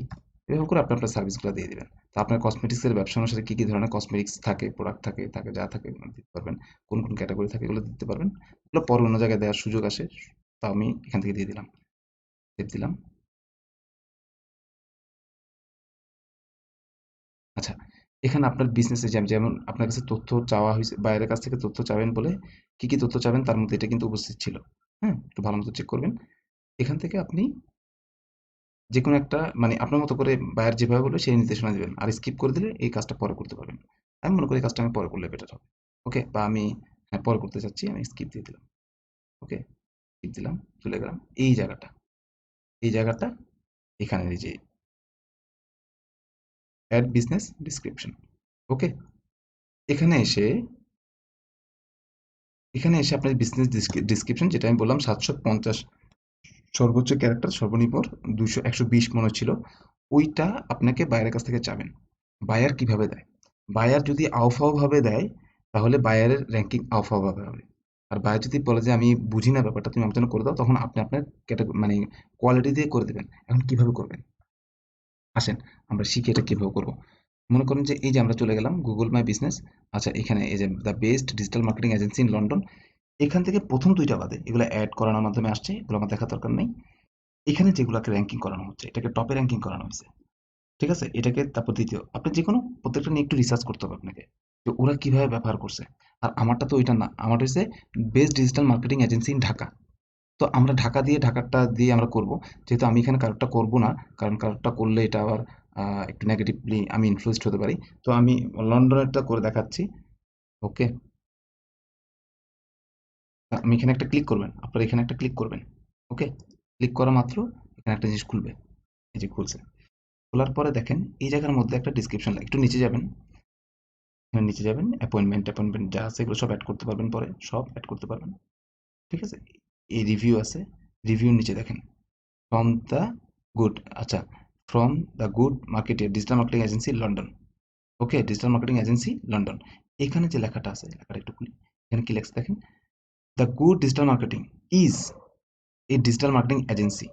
এভাবে করে আপনি আপনার সার্ভিসগুলো দিয়ে দিবেন। তো আপনার কসমেটিক্সের ব্যবসা অনুসারে কি কি ধরনের কসমেটিক্স থাকে, প্রোডাক্ট থাকে, থাকে যা থাকে মানে দিতে পারবেন, কোন কোন ক্যাটাগরি থাকে এগুলো দিতে পারবেন। এগুলো পরে অন্য জায়গায় দেওয়ার সুযোগ আসে, তো আমি এখান থেকে দিয়ে দিলাম, দিলাম। আচ্ছা, এখানে আপনার বিজনেসে যেমন আপনার কাছে তথ্য চাওয়া হয়েছে, বাইরের কাছ থেকে তথ্য চাবেন বলে কি কি তথ্য চাবেন তার মধ্যে এটা কিন্তু উপস্থিত ছিল। হ্যাঁ, একটু ভালো মতো চেক করবেন। এখান থেকে আপনি যে কোনো একটা মানে আপনার মতো করে বায়ার যেভাবে বলবে সেই নির্দেশনা দিবেন, আর স্কিপ করে দিলে এই কাজটা পরে করতে পারবেন। আমি মনে করি এই কাজটা আমি পরে করলে বেটার হবে। ওকে, বা আমি হ্যাঁ পরে করতে চাচ্ছি, আমি স্কিপ দিয়ে দিলাম। ওকে, স্কিপ দিলাম, চলে গেলাম এই জায়গাটা, এই জায়গাটা এখানে এই যে অ্যাড বিজনেস ডিসক্রিপশন। ওকে, এখানে এসে এখানে এসে আপনার বিজনেস ডিসক্রিপশন যেটা আমি বললাম 750 সর্বোচ্চ ক্যারেক্টার, সর্বনিম্ন 120 মনে ছিল, ওইটা আপনাকে বায়ারের কাছ থেকে চাবেন। বায়ার কিভাবে দেয়, বায়ার যদি আউফাও ভাবে দেয় তাহলে বায়ারের র্যাঙ্কিং আউফাও ভাবে হবে। আর বায়ার যদি বলে যে আমি বুঝি না ব্যাপারটা, তুমি আমার জন্য করে দাও, তখন আপনি আপনার মানে কোয়ালিটি দিয়ে করে দেবেন। এখন কিভাবে করবেন, আসেন আমরা শিখি এটা কিভাবে করব। মনে করেন যে এই যে আমরা চলে গেলাম গুগল মাই বিজনেস। আচ্ছা, এখানে এই যে the best digital marketing agency in London, এখান থেকে প্রথম দুইটা বাদে এগুলো অ্যাড করানোর মাধ্যমে আসছে, এগুলো আমার দেখার দরকার নেই। এখানে যেগুলোকে র্যাঙ্কিং করানো হচ্ছে এটাকে টপে র্যাঙ্কিং করানো হয়েছে, ঠিক আছে, এটাকে তারপর দ্বিতীয়, আপনি যে কোনো প্রত্যেকটা নিয়ে একটু রিসার্চ করতে হবে আপনাকে, যে ওরা কিভাবে ব্যবহার করছে। আর আমারটা তো ওইটা না, আমার হচ্ছে best digital marketing agency in Dhaka. তো আমরা ঢাকা দিয়ে ঢাকারটা দিয়ে আমরা করব, যেহেতু আমি এখানে কারোরটা করব না, কারণ কারোরটা করলে এটা আবার একটু নেগেটিভলি আমি ইনফ্লুয়েসড হতে পারি। তো আমি লন্ডনেরটা করে দেখাচ্ছি। ওকে, আমি এখানে একটা ক্লিক করবেন, আপনারা এখানে একটা ক্লিক করবেন। ওকে, ক্লিক করা মাত্র এখানে একটা জিনিস খুলবে, এই যে খুলছে। খোলার পরে দেখেন এই জায়গার মধ্যে একটা ডিসক্রিপশন, একটু নিচে যাবেন, এখানে নিচে যাবেন, অ্যাপয়েন্টমেন্ট অ্যাপয়েন্টমেন্ট যা আছে এগুলো সব অ্যাড করতে পারবেন, পরে সব অ্যাড করতে পারবেন। ঠিক আছে, এই রিভিউ আছে, রিভিউর নিচে দেখেন ফ্রম দ্য গুড, আচ্ছা, from the good marketing digital marketing agency London. Okay, digital marketing agency London, এখানে যে লেখাটা আছে লেখাটা একটু খুলি, এখানে কি লেখা দেখেন, the good digital marketing is a digital marketing agency,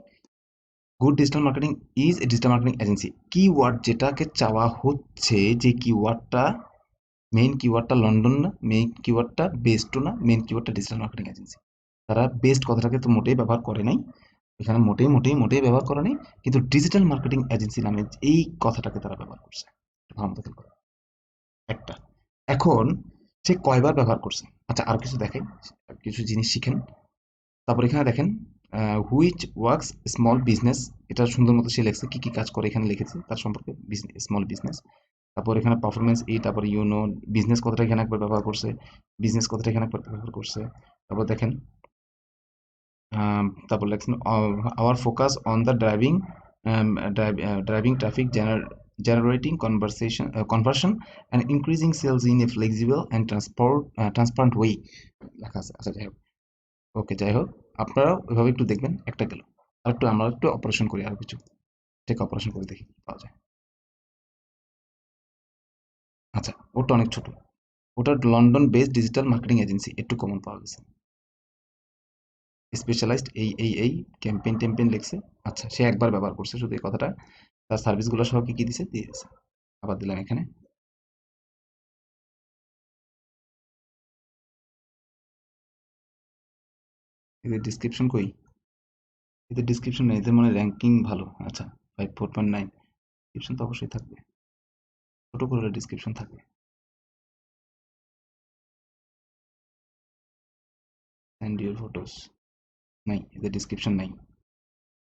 good digital marketing is a digital marketing agency. Keyword যেটাকে চাওয়া হচ্ছে, যে কিওয়ার্ডটা মেইন কিওয়ার্ডটা লন্ডন না, মেইন কিওয়ার্ডটা বেস্টও না, মেইন কিওয়ার্ডটা ডিজিটাল মার্কেটিং এজেন্সি। তারা বেস্ট কথাটাকে তো মোটেই ব্যবহার করে নাই, এখানে মোটেই মোটেই মোটেই ব্যবহার করে নাই, কিন্তু ডিজিটাল মার্কেটিং এজেন্সি নামে এই কথাটাকে তারা ব্যবহার করছে। ভালো মতো খেয়াল করো, একটা। এখন সে কয়বার ব্যবহার করছে, আচ্ছা আরো কিছু দেখেন, কিছু জিনিস শিখেন। তারপর এখানে দেখেন হুইচ ওয়ার্কস স্মল বিজনেস, এটা সুন্দর মতো সে লেখছে কি কি কাজ করে, এখানে লিখেছে তার সম্পর্কে, স্মল বিজনেস। তারপর এখানে পারফরমেন্স এই, তারপর ইউনো, বিজনেস কথাটা এখানে একবার ব্যবহার করছে, বিজনেস কথাটা এখানে একবার ব্যবহার করছে। তারপর দেখেন তারপর লেখছেন our focus on the driving, driving traffic generating conversion and increasing sales in a flexible and transparent way লেখা আছে। আচ্ছা যাই হোক, ওকে যাই হোক, আপনারাও ওইভাবে একটু দেখবেন, একটা গেল। আর একটু আমরা একটু অপারেশন করি, আরো কিছু টেক অপারেশন করে দেখি কি পাওয়া যায়। আচ্ছা, ওটা অনেক ছোট, ওটা London based digital marketing agency, একটু কমন পাওয়া গেছে। স্পেশালাইজড এই ক্যাম্পেইন টেম্পেইন লিখছে। আচ্ছা, সে একবার ব্যবহার করছে শুধু এই কথাটা, তার সার্ভিসগুলো সহ কি কি দিছে দিয়ে দিছে। আবার দিলাম এখানে। এদের ডিসক্রিপশন কই? এদের ডিসক্রিপশন নেই, এদের মানে র্যাঙ্কিং ভালো। আচ্ছা, 4.9 ডিসক্রিপশন তো অবশ্যই থাকবে, ছোট করে ডিসক্রিপশন থাকবে। অ্যান্ড ইউর ফটোস নাই, এদের ডিসক্রিপশন নাই,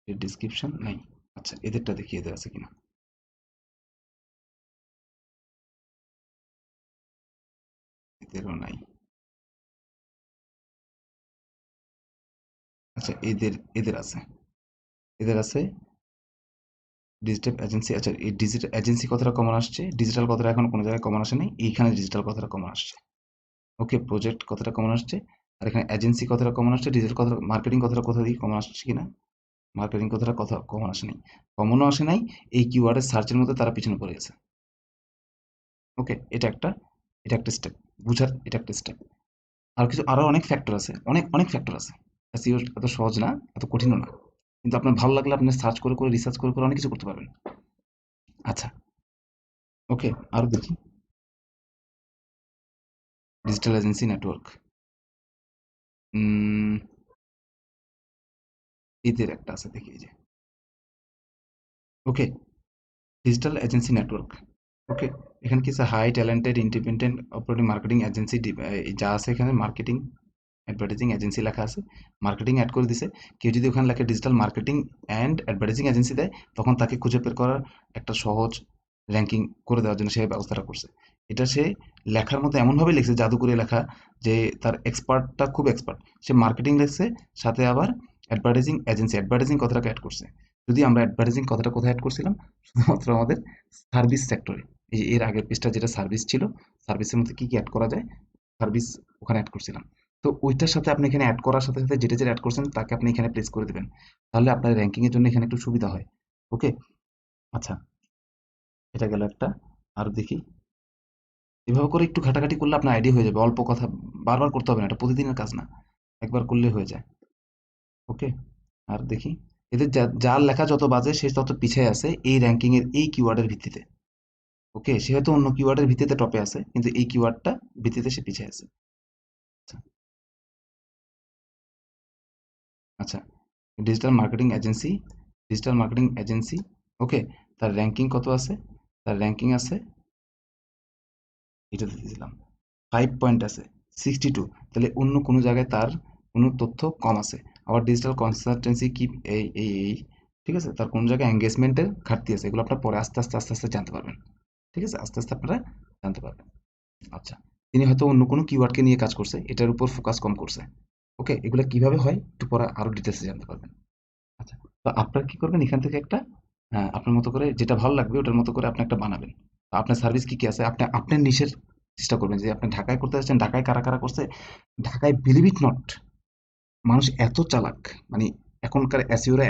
এদের ডিসক্রিপশন নাই। আচ্ছা, এদেরটা দেখি এদের আছে কিনা। এদেরও নাই। আচ্ছা, এদের এদের আছে, এদের আছে ডিজিটাল এজেন্সি। আচ্ছা, এই ডিজিটাল এজেন্সি কথাটা কমন আসছে, ডিজিটাল কথাটা এখন কোনো জায়গায় কমন আসে নাই, এইখানে ডিজিটাল কথাটা কমন আসছে। ওকে, প্রজেক্ট কথাটা কমন আসছে, আর এখানে এজেন্সি কথাটা কমন আসছে, ডিজিটাল কথা, মার্কেটিং কথাটা কোথা দিয়ে কমন আসছে কিনা। মার্কেটিং কথাটা কথা কমন আসে নাই, কমনও আসে নাই, এই কিওয়ার্ডের সার্চের মধ্যে তারা পিছনে পড়ে গেছে। ওকে, এটা একটা, এটা একটা স্টেপ বুঝার, এটা একটা স্টেপ। আর কিছু আরো অনেক ফ্যাক্টর আছে, অনেক অনেক ফ্যাক্টর আছে। এসইও এত সহজ না, এত কঠিনও না, কিন্তু আপনার ভালো লাগলে আপনি সার্চ করে করে রিসার্চ করে করে অনেক কিছু করতে পারবেন। আচ্ছা, ওকে, আরো দেখি। ডিজিটাল এজেন্সি নেটওয়ার্ক, এদের একটা আছে দেখি, এই যে okay, digital agency network. Okay, এখানে কি আছে, high talented independent operating marketing agency, যা আছে এখানে মার্কেটিং অ্যাডভার্টাইজিং এজেন্সি লেখা আছে, মার্কেটিং অ্যাড করে দিছে। কেউ যদি ওখানে লেখে digital marketing and advertising agency দেয়, তখন তাকে খুঁজে বের করার একটা সহজ র্যাঙ্কিং করে দেওয়ার জন্য সে ব্যবস্থাটা করছে। এটা সে লেখার মতো এমনভাবে লিখছে, জাদু করে লেখা, যে তার এক্সপার্টটা খুব এক্সপার্ট। সে মার্কেটিং লিখছে, সাথে আবার অ্যাডভার্টাইজিং এজেন্সি, অ্যাডভার্টাইজিং কথাটাকে অ্যাড করছে। যদি আমরা অ্যাডভার্টাইজিং কথাটা কোথায় অ্যাড করছিলাম, শুধুমাত্র আমাদের সার্ভিস সেক্টরে। এই যে এর আগের পৃষ্ঠা যেটা সার্ভিস ছিল, সার্ভিসের মধ্যে কি কি অ্যাড করা যায়, সার্ভিস ওখানে অ্যাড করছিলাম। তো ওইটার সাথে আপনি এখানে অ্যাড করার সাথে সাথে যেটা যেটা অ্যাড করছেন তাকে আপনি এখানে প্লেস করে দেবেন, তাহলে আপনার র্যাঙ্কিং এর জন্য এখানে একটু সুবিধা হয়। ওকে, আচ্ছা, এটা গেল একটা। আর দেখি, এভাবে করে একটু ঘাটাঘাটি করলে আপনার আইডিয়া হয়ে যাবে, অল্প কথা, বারবার করতে হবে না, এটা প্রতিদিনের কাজ না, একবার করলে হয়ে যায়। ওকে, আর দেখি, এদের যার লেখা যত বাজে সে তত পিছিয়ে আছে এই র্যাঙ্কিং এর এই কিওয়ার্ডের ভিত্তিতে। ওকে, সে হয়তো অন্য কিওয়ার্ডের ভিত্তিতে টপে আছে, কিন্তু এই কিওয়ার্ডটা ভিত্তিতে সে পিছিয়ে আছে। আচ্ছা, আচ্ছা, digital marketing agency, digital marketing agency. Okay, তার র্যাঙ্কিং কত আছে, তার র্যাঙ্কিং আছে, এটা দিয়েছিলাম 5 পয়েন্ট আছে, 62। তাহলে অন্য কোনো জায়গায় তার কোনো তথ্য কম আছে। আবার ডিজিটাল কনসালটেন্সি কি, এই ঠিক আছে, তার কোন জায়গায় এঙ্গেজমেন্টের ঘাটতি আছে, এগুলো আপনার পরে আস্তে আস্তে আস্তে আস্তে জানতে পারবেন। ঠিক আছে, আস্তে আস্তে আপনারা জানতে পারবেন। আচ্ছা, তিনি হয়তো অন্য কোনো কিওয়ার্ডকে নিয়ে কাজ করছে, এটার উপর ফোকাস কম করছে। ওকে, এগুলো কিভাবে হয় একটু পরে আরো ডিটেলসে জানতে পারবেন। আচ্ছা, তো আপনারা কি করবেন, এখান থেকে একটা, আপনার মতো করে যেটা ভালো লাগবে ওটার মতো করে আপনি একটা বানাবেন। আপনার সার্ভিস কি কি আছে, আপনি আপনার নিশের চেষ্টা করবেন, যে আপনি ঢাকায় করতে যাচ্ছেন, ঢাকায় কারা কারা করছে। ঢাকায় বিলিভ ইট নট, মানুষ এত চালাক, মানে এখনকার এসইওরা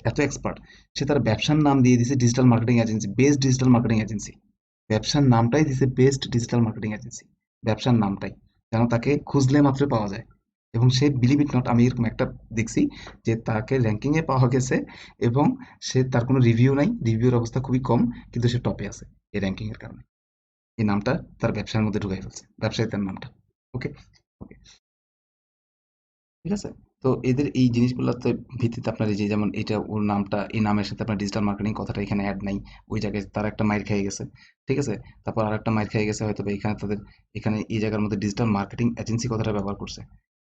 এত এক্সপার্ট, সে তার ব্যবসার নাম দিয়ে দিছে digital marketing agency, best digital marketing agency. ব্যবসার নামটাই দিছে বেস্ট ডিজিটাল মার্কেটিং এজেন্সি, ব্যবসার নামটাই, যেন তাকে খুঁজলে মাত্র পাওয়া যায়। এবং সে বিলিভ ইট নট, আমি এরকম একটা দেখছি, যে তাকে র্যাঙ্কিং এ পাওয়া গেছে, এবং সে, তার কোনো রিভিউ নাই, রিভিউর অবস্থা খুবই কম, কিন্তু সে টপে আছে এই র্যাঙ্কিং এর কারণে। এই নামটা তার ব্যবসার মধ্যে ঢুকাই ফেলছে, ব্যবসায়ী তার নামটা। ওকে, ওকে, ঠিক আছে। তো এদের এই জিনিসগুলোতে ভিত্তিতে আপনার এই যে, যেমন এটা ওর নামটা, এই নামের সাথে আপনার ডিজিটাল মার্কেটিং কথাটা এখানে অ্যাড নাই, ওই জায়গায় তার একটা মাইর খেয়ে গেছে। ঠিক আছে, তারপর আর একটা মাইর খেয়ে গেছে হয়তো বা এখানে তাদের, এখানে এই জায়গার মধ্যে ডিজিটাল মার্কেটিং এজেন্সি কথাটা ব্যবহার করছে।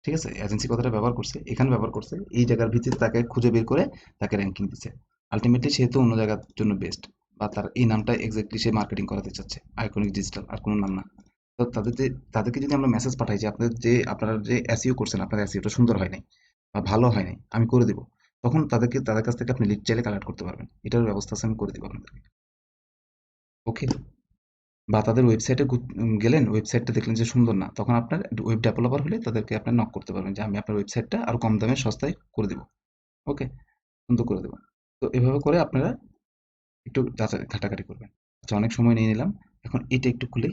ঠিক আছে, এজেন্সি কথাটা ব্যবহার করছে, এখানে ব্যবহার করছে, এই জায়গার ভিত্তিতে তাকে খুঁজে বের করে তাকে র্যাঙ্কিং দিচ্ছে। আলটিমেটলি সে তো অন্য জায়গার জন্য বেস্ট, বা তার এই নামটা এক্স্যাক্টলি সে মার্কেটিং করাতে চাচ্ছে, আইকনিক ডিজিটাল, আর কোনো নাম না। তো তাদেরকে যদি আমরা মেসেজ পাঠাই যে আপনারা যে এসইও করছেন, আপনার এসইওটা সুন্দর হয় নাই বা ভালো হয় নাই, আমি করে দিব, তখন তাদের কাছ থেকে আপনি লিড চাইলে কালেক্ট করতে পারবেন, এটার ব্যবস্থা আছে, আমি করে দিব আপনাদেরকে। ওকে, বা তাদের ওয়েবসাইটে গেলেন, ওয়েবসাইটটা দেখলেন যে সুন্দর না, তখন আপনার ওয়েব ডেভেলপার হলে তাদেরকে আপনার নক করতে পারবেন, যে আমি আপনার ওয়েবসাইটটা আরো কম দামে সস্তায় করে দিব। ওকে, সুন্দর করে দেবো। তো এভাবে করে আপনারা একটু যাচাই ঘাটাঘাটি করবেন। আচ্ছা, অনেক সময় নিয়ে নিলাম, এখন এটা একটু খুলে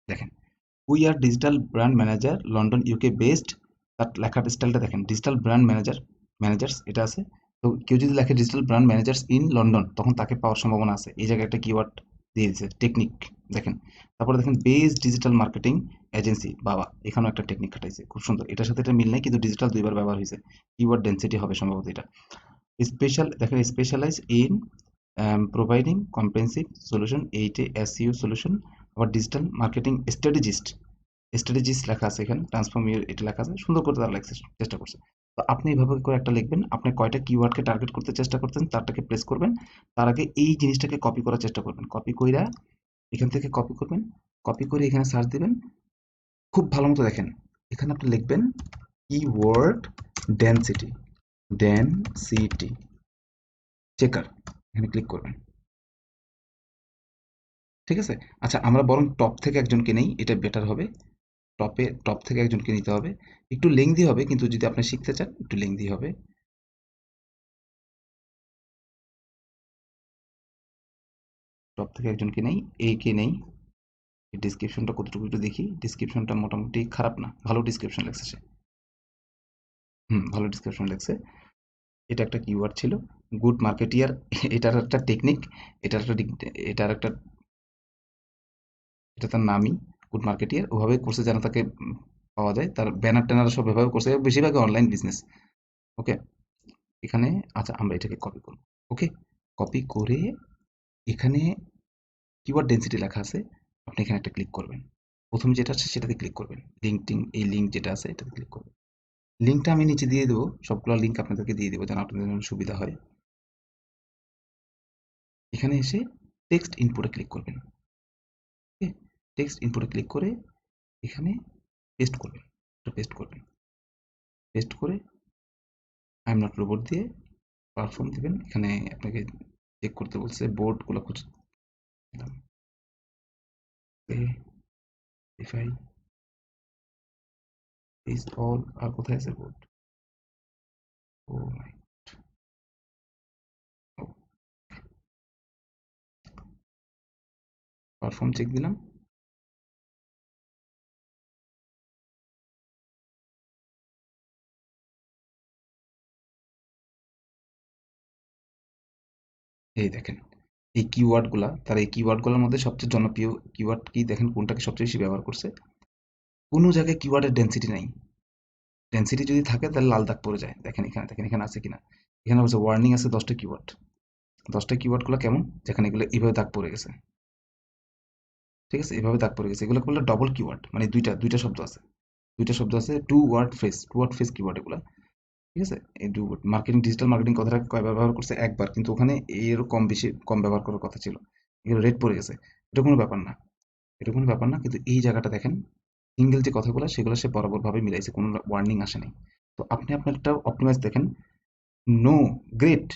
দেখেন। We are digital brand manager London UK based, তার লেখার স্টাইলটা দেখেন, ডিজিটাল ব্র্যান্ড ম্যানেজার্স এটা আছে। তো কেউ যদি লেখে digital brand managers in London, তখন তাকে পাওয়ার সম্ভাবনা আছে, এই জায়গায় একটা কিওয়ার্ড দিয়ে দিচ্ছে টেকনিক, দেখেন। তারপরে দেখেন বেস্ট ডিজিটাল মার্কেটিং এজেন্সি, বাবা এখানেও একটা টেকনিক খাটাইছে, খুব সুন্দর। এটার সাথে এটা মিল নেই, কিন্তু ডিজিটাল দুইবার ব্যবহার হয়েছে। কিওয়ার্ড ডেন্সিটি হবে সম্ভবত এটা। স্পেশাল দেখেন, specialise in providing comprehensive solution, এইটে এসইও সলিউশন। আবার ডিজিটাল মার্কেটিং স্ট্র্যাটেজিস্ট, স্ট্র্যাটেজিস্ট লেখা আছে এখানে, ট্রান্সফর্ম ইউর এটা লেখা আছে, সুন্দর করে তারা লেখছে, চেষ্টা করছে। তো আপনি এইভাবে করে একটা লিখবেন, আপনি কয়টা কিওয়ার্ডকে টার্গেট করতে চেষ্টা করতেন তারটাকে প্রেস করবেন। তার আগে এই জিনিসটাকে কপি করার চেষ্টা করবেন, কপি কইরা এখান থেকে কপি করবেন, কপি করে এখানে সার্চ দিবেন। খুব ভালো মতো দেখেন, এখানে আপনি লিখবেন কিওয়ার্ড ডেনসিটি, ডেনসিটি চেকার, এখানে ক্লিক করবেন। ঠিক আছে। আচ্ছা, আমরা বরং টপ থেকে একজনকে নেই, এটা বেটার হবে। টপ থেকে একজনকে নিতে হবে, একটু লেংদি হবে, কিন্তু যদি আপনি শিখতে চান একটু লেংদি হবে। টপ থেকে একজনকে নেই, এ কে নেই। ডিসক্রিপশনটা কতটুকু একটু দেখি, ডিসক্রিপশনটা মোটামুটি খারাপ না, ভালো ডিসক্রিপশন লেখছে সে। ভালো ডিসক্রিপশন লেখছে। এটা একটা কিওয়ার্ড ছিল, গুড মার্কেটিয়ার। এটার একটা টেকনিক, এটার একটা এটার একটা, এটা তার নামই গুড মার্কেটিয়ার, ওভাবে করছে যেন তাকে পাওয়া যায়। তার ব্যানার ট্যানার সব এভাবে করছে, বেশিরভাগ অনলাইন বিজনেস। ওকে, এখানে আচ্ছা আমরা এটাকে কপি করব। ওকে, কপি করে এখানে কিওয়ার্ড ডেনসিটি লেখা আছে, আপনি এখানে একটা ক্লিক করবেন। প্রথম যেটা আছে সেটাতে ক্লিক করবেন, লিঙ্কটিং, এই লিঙ্ক যেটা আছে এটাতে ক্লিক করবেন। লিঙ্কটা আমি নিচে দিয়ে দেবো, সবগুলো লিঙ্ক আপনাদেরকে দিয়ে দেবো যেন আপনাদের জন্য সুবিধা হয়। এখানে এসে টেক্সট ইনপুটে ক্লিক করবেন। ওকে, টেক্সট ইনপুটে ক্লিক করে এখানে পেস্ট করবেন, পেস্ট করবেন, পেস্ট করে আই এম নট রোবট দিয়ে পারফর্ম দিবেন। এখানে আপনাকে চেক করতে বলছে, বোর্ডগুলো খুঁজে ভেরিফাই ইজ অল, আর কোথায় আছে বোর্ড? ও মাই, পারফর্ম চেক দিলাম। এই দেখেন, এই কিওয়ার্ডগুলা, তার এই কিওয়ার্ডগুলোর মধ্যে সবচেয়ে জনপ্রিয় কিওয়ার্ড কি দেখেন, কোনটাকে সবচেয়ে বেশি ব্যবহার করছে? কোনো জায়গায় কিওয়ার্ডের ডেনসিটি নাই। ডেনসিটি যদি থাকে তাহলে লাল দাগ পড়ে যায়। দেখেন এখানে, দেখেন এখানে আছে কিনা। এখানে বলছে ওয়ার্নিং আছে 10টা কিওয়ার্ড। 10টা কিওয়ার্ডগুলো কেমন, যেখানে এগুলো এইভাবে দাগ পড়ে গেছে। ঠিক আছে, এভাবে দাগ পড়ে গেছে, এগুলো বললে ডবল কিওয়ার্ড, মানে দুইটা দুইটা শব্দ আছে, দুইটা শব্দ আছে, টু ওয়ার্ড ফ্রেজ কিওয়ার্ড এগুলো। ঠিক আছে, এই টু মার্কেটিং, ডিজিটাল মার্কেটিং কথাটা কয়বার ব্যবহার করছে? একবার, কিন্তু ওখানে এরও কম বেশি কম ব্যবহার করার কথা ছিল, এগুলো রেড পড়ে গেছে। এটা কোনো ব্যাপার না, এটা কোনো ব্যাপার না, কিন্তু এই জায়গাটা দেখেন, সিঙ্গেল যে কথাগুলো সেগুলো সে বরাবরভাবে মিলাইছে, কোনো ওয়ার্নিং আসে নাই। তো আপনি আপনারটা অপটিমাইজ দেখেন, no, great,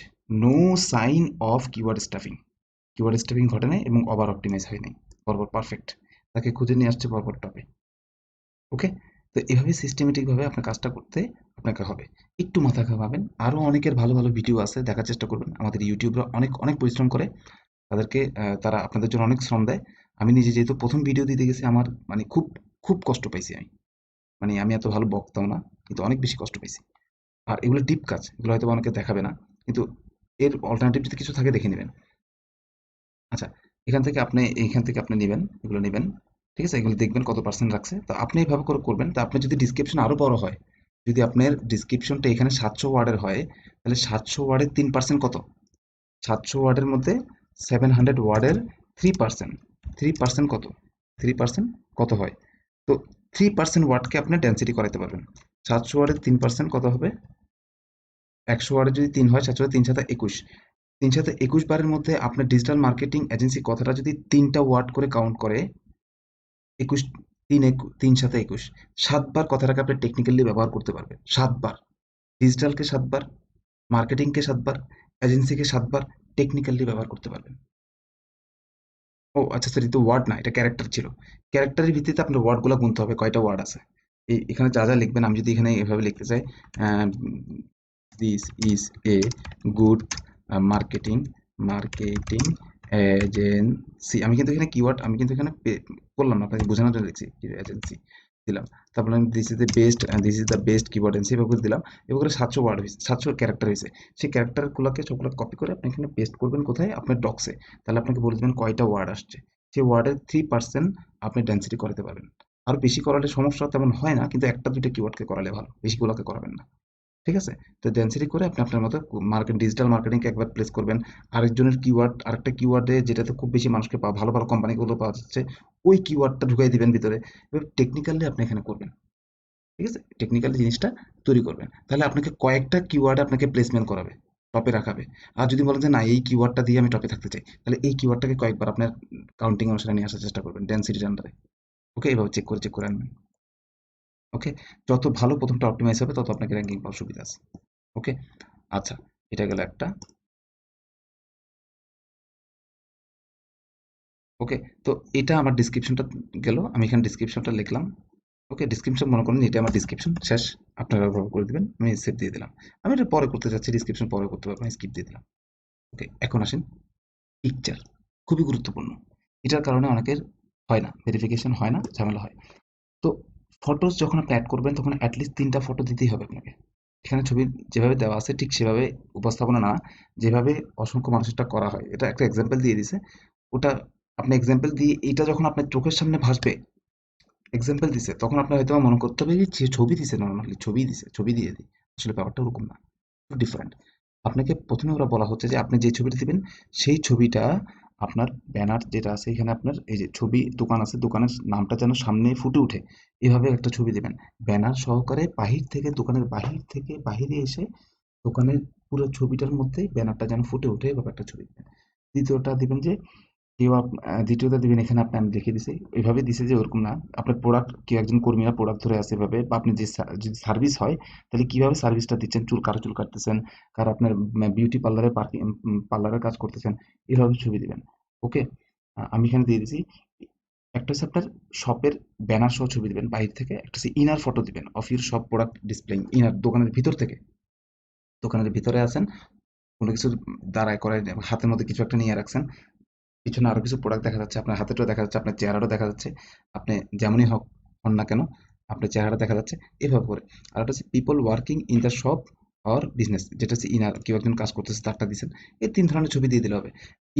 no sign of keyword stuffing, keyword stuffing ঘটে নাই এবং ওভার অপটিমাইজ হয় নাই, বরাবর পারফেক্ট, তাকে খুঁজে নিয়ে আসছে বরাবর টপে। ওকে, তো এভাবে সিস্টেমেটিক ভাবে আপনার কাজটা করতে আপনাকে হবে। একটু মাথা ঘামাবেন, আরো অনেকের ভালো ভালো ভিডিও আছে, দেখার চেষ্টা করবেন। আমাদের ইউটিউবরা অনেক অনেক পরিশ্রম করে, তাদেরকে তারা আপনাদের জন্য অনেক শ্রম দেয়। আমি নিজে যেহেতু প্রথম ভিডিও দিতে গেছি, আমার মানে খুব খুব কষ্ট পাইছি আমি, মানে আমি এত ভালো বক্তাও না, কিন্তু অনেক বেশি কষ্ট পাইছি। আর এগুলো ডিপ কাজ, এগুলো হয়তো অনেকে দেখাবে না, কিন্তু এর অল্টারনেটিভ যদি কিছু থাকে দেখে নেবেন। আচ্ছা, এখান থেকে আপনি নেবেন, এগুলো নেবেন। ঠিক আছে, এগুলো দেখবেন কত পার্সেন্ট রাখছে, তো আপনি এইভাবে করে করবেন। তো আপনি যদি ডিসক্রিপশন আরো বড় হয়, যদি আপনার ডিসক্রিপশনটা এখানে 700 ওয়ার্ডের হয়, তাহলে 700 ওয়ার্ডের 3% কত? 700 ওয়ার্ডের মধ্যে 700 ওয়ার্ডের 3%, 3% কত? 3% কত হয়? তো 3% ওয়ার্ডকে আপনি ডেন্সিটি করাতে পারবেন। 700 ওয়ার্ডের 3% কত হবে? 100 ওয়ার্ডে যদি 3 হয়, 700 3 7 21, 3 7 21 বারের মধ্যে আপনার ডিজিটাল মার্কেটিং এজেন্সি কথাটা যদি 3টা ওয়ার্ড করে কাউন্ট করে, 21, 3 7 21, 7 বার কথাটাকে আপনি টেকনিক্যালি ব্যবহার করতে পারবেন। 7 বার ডিজিটালকে, 7 বার মার্কেটিংকে, 7 বার এজেন্সিকে, 7 বার টেকনিক্যালি ব্যবহার করতে পারবেন। ও আচ্ছা, সরি, তো ওয়ার্ড না, এটা ক্যারেক্টার ছিল। ক্যারেক্টারের ভিত্তিতে আপনার ওয়ার্ডগুলো গুনতে হবে, কয়টা ওয়ার্ড আছে। এখানে যা যা লিখবেন, আমি যদি এখানে এভাবে লিখতে চাই, this is a good marketing, marketing agency, আমি কিন্তু এখানে কিওয়ার্ড, আমি কিন্তু এখানে করলাম না, আপনাকে বোঝানোর জন্য লিখছি এজেন্সি। দিলাম। তারপরে আমি this is the best keyword and save করে দিলাম। এভাবে 700 ওয়ার্ড হয়েছে, 700 ক্যারেক্টার হয়েছে। সেই ক্যারেক্টারগুলোকে সবগুলো কপি করে আপনি এখানে পেস্ট করবেন কোথায়? আপনার ডক্সে। তাহলে আপনাকে বলে দেবেন কয়টা ওয়ার্ড আসছে। সেই ওয়ার্ডের 3% আপনি ডেনসিটি করাতে পারবেন। আর বেশি করালে সমস্যা তেমন হয় না, কিন্তু একটা দুইটা কিওয়ার্ডকে করালে ভালো, বেশিগুলোকে করাবেন না। ঠিক আছে? তো ডেনসিটি করে আপনি আপনার মতো ডিজিটাল মার্কেটিংকে একবার প্লেস করবেন। আরেকজনের কিওয়ার্ড, আরেকটা কিওয়ার্ডে যেটাতে খুব বেশি মানুষকে ভালো ভালো কোম্পানিগুলো পাওয়া যাচ্ছে, ওই কিওয়ার্ডটা ঢুকাই দিবেন ভিতরে। এবার টেকনিক্যালি আপনি এখানে করবেন। ঠিক আছে? টেকনিক্যালি জিনিসটা তৈরি করবেন। তাহলে আপনাকে কয়েকটা কিওয়ার্ড আপনাকে প্লেসমেন্ট করাবে, টপে রাখাবে। আর যদি বলেন যে না, এই কিওয়ার্ডটা দিয়ে আমি টপে থাকতে চাই, তাহলে এই কিওয়ার্ডটাকে কয়েকবার আপনার কাউন্টিং অনুসারে নিয়ে আসার চেষ্টা করবেন ডেনসিটির আন্ডারে। ওকে, এভাবে চেক করে আনবেন। ওকে, যত ভালো প্রথমটা অপটিমাইজ হবে তত আপনাকে র্যাঙ্কিং পাওয়ার সুবিধা আছে। ওকে, আচ্ছা, এটা গেল একটা। ওকে, তো এটা আমার ডিসক্রিপশনটা গেল, আমি এখানে ডিসক্রিপশনটা লিখলাম। ওকে, ডিসক্রিপশন মনে করেন এটা আমার ডিসক্রিপশন শেষ। আপনারা ব্যবহার করে দিবেন, আমি সেভ দিয়ে দিলাম। আমি এটা পরে করতে চাচ্ছি, ডিসক্রিপশন পরে করতে পারবো, আমি স্কিপ দিয়ে দিলাম। ওকে, এখন আসেন পিকচার। খুবই গুরুত্বপূর্ণ। এটার কারণে অনেকের হয় না, ভেরিফিকেশন হয় না, ঝামেলা হয়। তো ফটোস যখন আপনি অ্যাড করবেন তখন অ্যাটলিস্ট 3টা ফটো দিতেই হবে আপনাকে। এখানে ছবি যেভাবে দেওয়া আছে ঠিক সেভাবে উপস্থাপনা না, যেভাবে অসংখ্য মানুষেরটা করা হয়। এটা একটা এক্সাম্পল দিয়ে দিছে। ওটা আপনি এক্সাম্পল দিয়ে এটা যখন আপনার চোখের সামনে ভাসবে, এক্সাম্পল দিছে, তখন আপনার হয়তো মনে করতে হবে যে ছবি দিছে, নরমালি ছবি দিছে, ছবি দিয়ে দিই। আসলে ব্যাপারটা ওরকম না, ডিফারেন্ট। আপনাকে প্রথমে ওরা বলা হচ্ছে যে আপনি যে ছবিটা দিবেন সেই ছবিটা আপনার ব্যানার যেটা আছে এখানে, আপনার এই যে ছবি দোকান আছে, দোকানের নামটা যেন সামনে ফুটে উঠে, এভাবে একটা ছবি দিবেন ব্যানার সহকারে। বাহির থেকে, দোকানের বাহির থেকে বাহিরে এসে দোকানের পুরো ছবিটার মধ্যে ব্যানারটা যেন ফুটে উঠে, এভাবে একটা ছবি দিবেন। দ্বিতীয়টা দিবেন যে দ্বিতীয়টা দিবেন এখানে, আমি দেখিয়ে দিছি এভাবে দিছে যে ওরকম না। আপনার প্রোডাক্ট, কেউ একজন কর্মীরা প্রোডাক্ট ধরে আসে এভাবে, বা আপনি যে যদি সার্ভিস হয় তাহলে কিভাবে সার্ভিসটা দিচ্ছেন, কারো চুল কাটতেছেন, কারো আপনার বিউটি পার্লারে পার্লারের কাজ করতেছেন, এভাবে ছবি দিবেন। ওকে, আমি এখানে দিয়ে দিছি। একটা হচ্ছে আপনার শপের ব্যানার সহ ছবি দিবেন বাইরে থেকে, একটা হচ্ছে ইনার ফটো দিবেন of your shop product displaying, inner দোকানের ভিতর থেকে। দোকানের ভিতরে আছেন, কোনো কিছু দাঁড়ায় করে হাতের মধ্যে কিছু একটা নিয়ে রাখছেন, পিছনে আরো কিছু প্রোডাক্ট দেখা যাচ্ছে, আপনার হাতেরটাও দেখা যাচ্ছে, আপনার চেহারাটাও দেখা যাচ্ছে। আপনি যেমনই হন না কেন, আপনার চেহারাটা দেখা যাচ্ছে এভাবে করে। আর একটা হচ্ছে people working in the shop or business, যেটা হচ্ছে ইনার, কেউ একজন কাজ করতেছে তারটা দিচ্ছেন। এই 3 ধরনের ছবি দিয়ে দিলে হবে।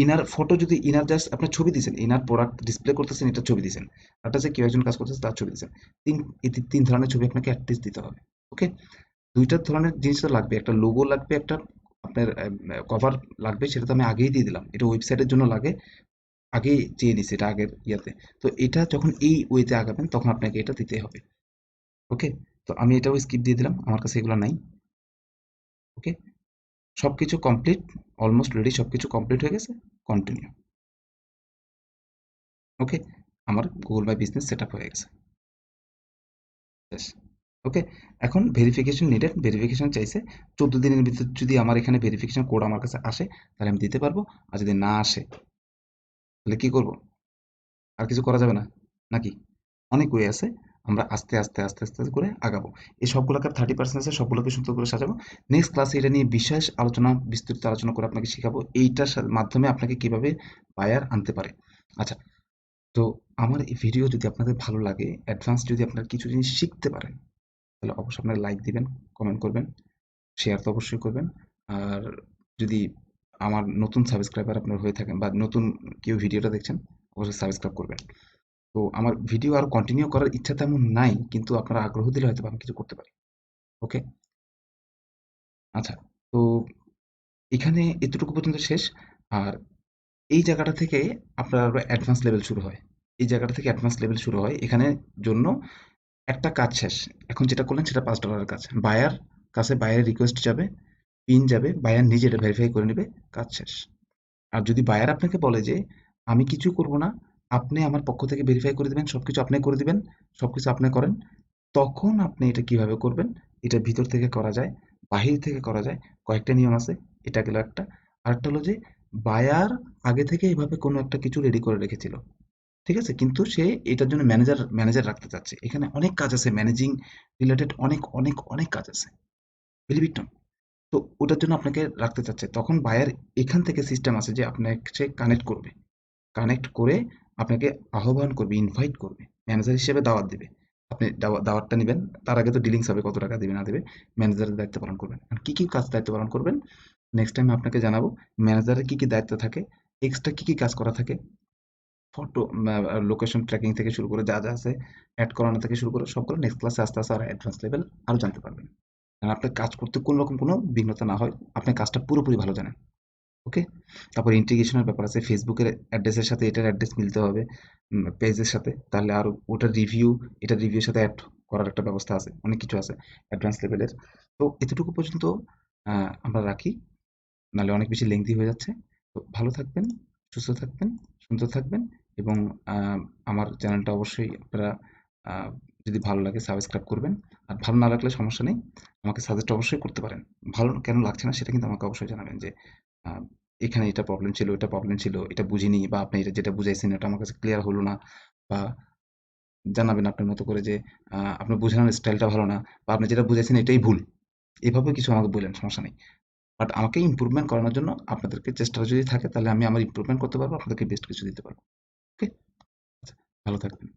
ইনার ফটো যদি ইনার জাস্ট আপনার ছবি দিয়েছেন, ইনার প্রোডাক্ট ডিসপ্লে করতেছেন, এটা ছবি দিয়েছেন। একটা হচ্ছে কেউ একজন কাজ করতেছে তার ছবি দিয়েছেন। এই 3 ধরনের ছবি আপনাকে অ্যাটলিস্ট দিতে হবে। ওকে, 2টা ধরনের জিনিস তো লাগবে, একটা লোগো লাগবে, একটা আপনার কভার লাগবে, সেটা তো আমি আগেই দিয়ে দিলাম, এটা ওয়েবসাইটের জন্য লাগে, আগে চেয়ে নিছি এটা আগের ইয়াতে। তো এটা যখন এই ওয়েতে আগাবেন তখন আপনাকে এটা দিতে হবে। ওকে, তো আমি এটাও স্কিপ দিয়ে দিলাম, আমার কাছে এগুলো নাই। ওকে, সবকিছু কমপ্লিট, অলমোস্ট রেডি, সবকিছু কমপ্লিট হয়ে গেছে। কন্টিনিউ। ওকে, আমার Google my business set up হয়ে গেছে। ব্যাস। ওকে, এখন ভেরিফিকেশন নিডেড, ভেরিফিকেশন চাইছে। 14 দিনের ভিতর যদি আমার এখানে ভেরিফিকেশন কোড আমার কাছে আসে তাহলে আমি দিতে পারবো। আর যদি না আসে তাহলে কি করব? আর কিছু করা যাবে না নাকি? অনেক ওয়ে আছে, আমরা আস্তে আস্তে আস্তে আস্তে করে আগাবো। এই সবগুলোকে 30% আছে, সবগুলোকে সুন্দর করে সাজাবো। নেক্সট ক্লাসে এটা নিয়ে বিশেষ আলোচনা, বিস্তৃত আলোচনা করে আপনাকে শেখাবো এইটার মাধ্যমে আপনাকে কিভাবে বায়ার আনতে পারে। আচ্ছা, তো আমার এই ভিডিও যদি আপনাদের ভালো লাগে, অ্যাডভান্স যদি আপনারা কিছু জিনিস শিখতে পারেন, তাহলে অবশ্যই আপনারা লাইক দিবেন, কমেন্ট করবেন, শেয়ার তো অবশ্যই করবেন। আর যদি আমার নতুন সাবস্ক্রাইবার আপনার হয়ে থাকেন বা নতুন কেউ ভিডিওটা দেখছেন, অবশ্যই সাবস্ক্রাইব করবেন। তো আমার ভিডিও আরো কন্টিনিউ করার ইচ্ছা তেমন নাই, কিন্তু আপনারা আগ্রহ দিলে হয়তো আমি কিছু করতে পারি। ওকে, আচ্ছা, তো এখানে এতটুকু পর্যন্ত শেষ। আর এই জায়গাটা থেকে আপনার আরো অ্যাডভান্স লেভেল শুরু হয়। এই জায়গাটা থেকে অ্যাডভান্স লেভেল শুরু হয়, এখানে জন্য একটা কাজ শেষ। এখন যেটা করলেন সেটা $5 কাজ, বায়ার কাছে বায়ারের রিকোয়েস্ট যাবে, পিন যাবে, বায়ার নিজে এটা ভেরিফাই করে নেবে, কাজ শেষ। আর যদি বায়ার আপনাকে বলে যে আমি কিছু করব না, আপনি আমার পক্ষ থেকে ভেরিফাই করে দিবেন, সবকিছু আপনি করে দিবেন, সবকিছু আপনি করেন, তখন আপনি এটা কিভাবে করবেন? এটা ভিতর থেকে করা যায়, বাহির থেকে করা যায়। কয়েকটা নিয়ম আছে। এটা গেল একটা। আরেকটা হলো যে বায়ার আগে থেকে এভাবে কোনো একটা কিছু রেডি করে রেখেছিল। ঠিক আছে? কিন্তু সে এটার জন্য ম্যানেজার রাখতে চাচ্ছে। এখানে অনেক কাজ আছে, ম্যানেজিং রিলেটেড অনেক, অনেক, অনেক কাজ আছে। Believe it not. তো ওটার জন্য আপনাকে রাখতে চাচ্ছে। তখন বায়ার এখান থেকে সিস্টেম আছে যে আপনাকে সে কানেক্ট করবে। কানেক্ট করে আপনাকে আহ্বান করবে, ইনভাইট করবে। ম্যানেজার হিসেবে দাওয়াত দিবে। আপনি দাওয়াতটা নেবেন, তার আগে তো ডিলিংস হবে কত টাকা দেবে না দেবে। ম্যানেজারের দায়িত্ব পালন করবেন, আর কি কি কাজ দায়িত্ব পালন করবেন নেক্সট টাইম আপনাকে জানাবো। ম্যানেজারের কি কি দায়িত্ব থাকে, এক্সট্রা কি কি কাজ করা থাকে, ফটো, লোকেশন ট্র্যাকিং থেকে শুরু করে যা যা আছে, অ্যাড করানো থেকে শুরু করে সবগুলো নেক্সট ক্লাসে আস্তে আস্তে আর অ্যাডভান্স লেভেল আরো জানতে পারবেন। আর আপনার কাজ করতে কোন রকম কোনো বিঘ্নতা না হয়, আপনি কাজটা পুরোপুরি ভালো জানেন। ওকে। তারপর ইন্টিগ্রেশনের ব্যাপার আছে, ফেসবুকের অ্যাড্রেসের সাথে এটার অ্যাড্রেস মিলতে হবে পেজের সাথে, তাহলে আর ওটার রিভিউ এটার রিভিউর সাথে অ্যাড করার একটা ব্যবস্থা আছে, অনেক কিছু আছে অ্যাডভান্স লেভেলের। তো এতটুকু পর্যন্ত আমরা রাখি, নাহলে অনেক বেশি লেংদি হয়ে যাচ্ছে। তো ভালো থাকবেন, সুস্থ থাকবেন, সুন্দর থাকবেন, এবং আহ, আমার চ্যানেলটা অবশ্যই আপনারা আহ, যদি ভালো লাগে সাবস্ক্রাইব করবেন। আর ভালো না লাগলে সমস্যা নেই, আমাকে সাজেস্ট অবশ্যই করতে পারেন। ভালো কেন লাগছে না সেটা কিন্তু আমাকে অবশ্যই জানাবেন, যে আহ, এখানে এটা প্রবলেম ছিল, এটা প্রবলেম ছিল, এটা বুঝিনি, বা আপনি এটা যেটা বুঝাইছেন এটা আমার কাছে ক্লিয়ার হলো না, বা জানাবেন আপনার মতো করে যে আপনার বোঝানোর স্টাইলটা ভালো না, বা আপনি যেটা বুঝাইছেন এটাই ভুল। এভাবে কিছু আমাকে বললেন, সমস্যা নেই। বাট আমাকে ইমপ্রুভমেন্ট করানোর জন্য আপনাদেরকে চেষ্টা যদি থাকে, তাহলে আমি আমার ইমপ্রুভমেন্ট করতে পারবো, আপনাদেরকে বেস্ট কিছু দিতে পারবো। ওকে। আচ্ছা, ভালো থাকবেন।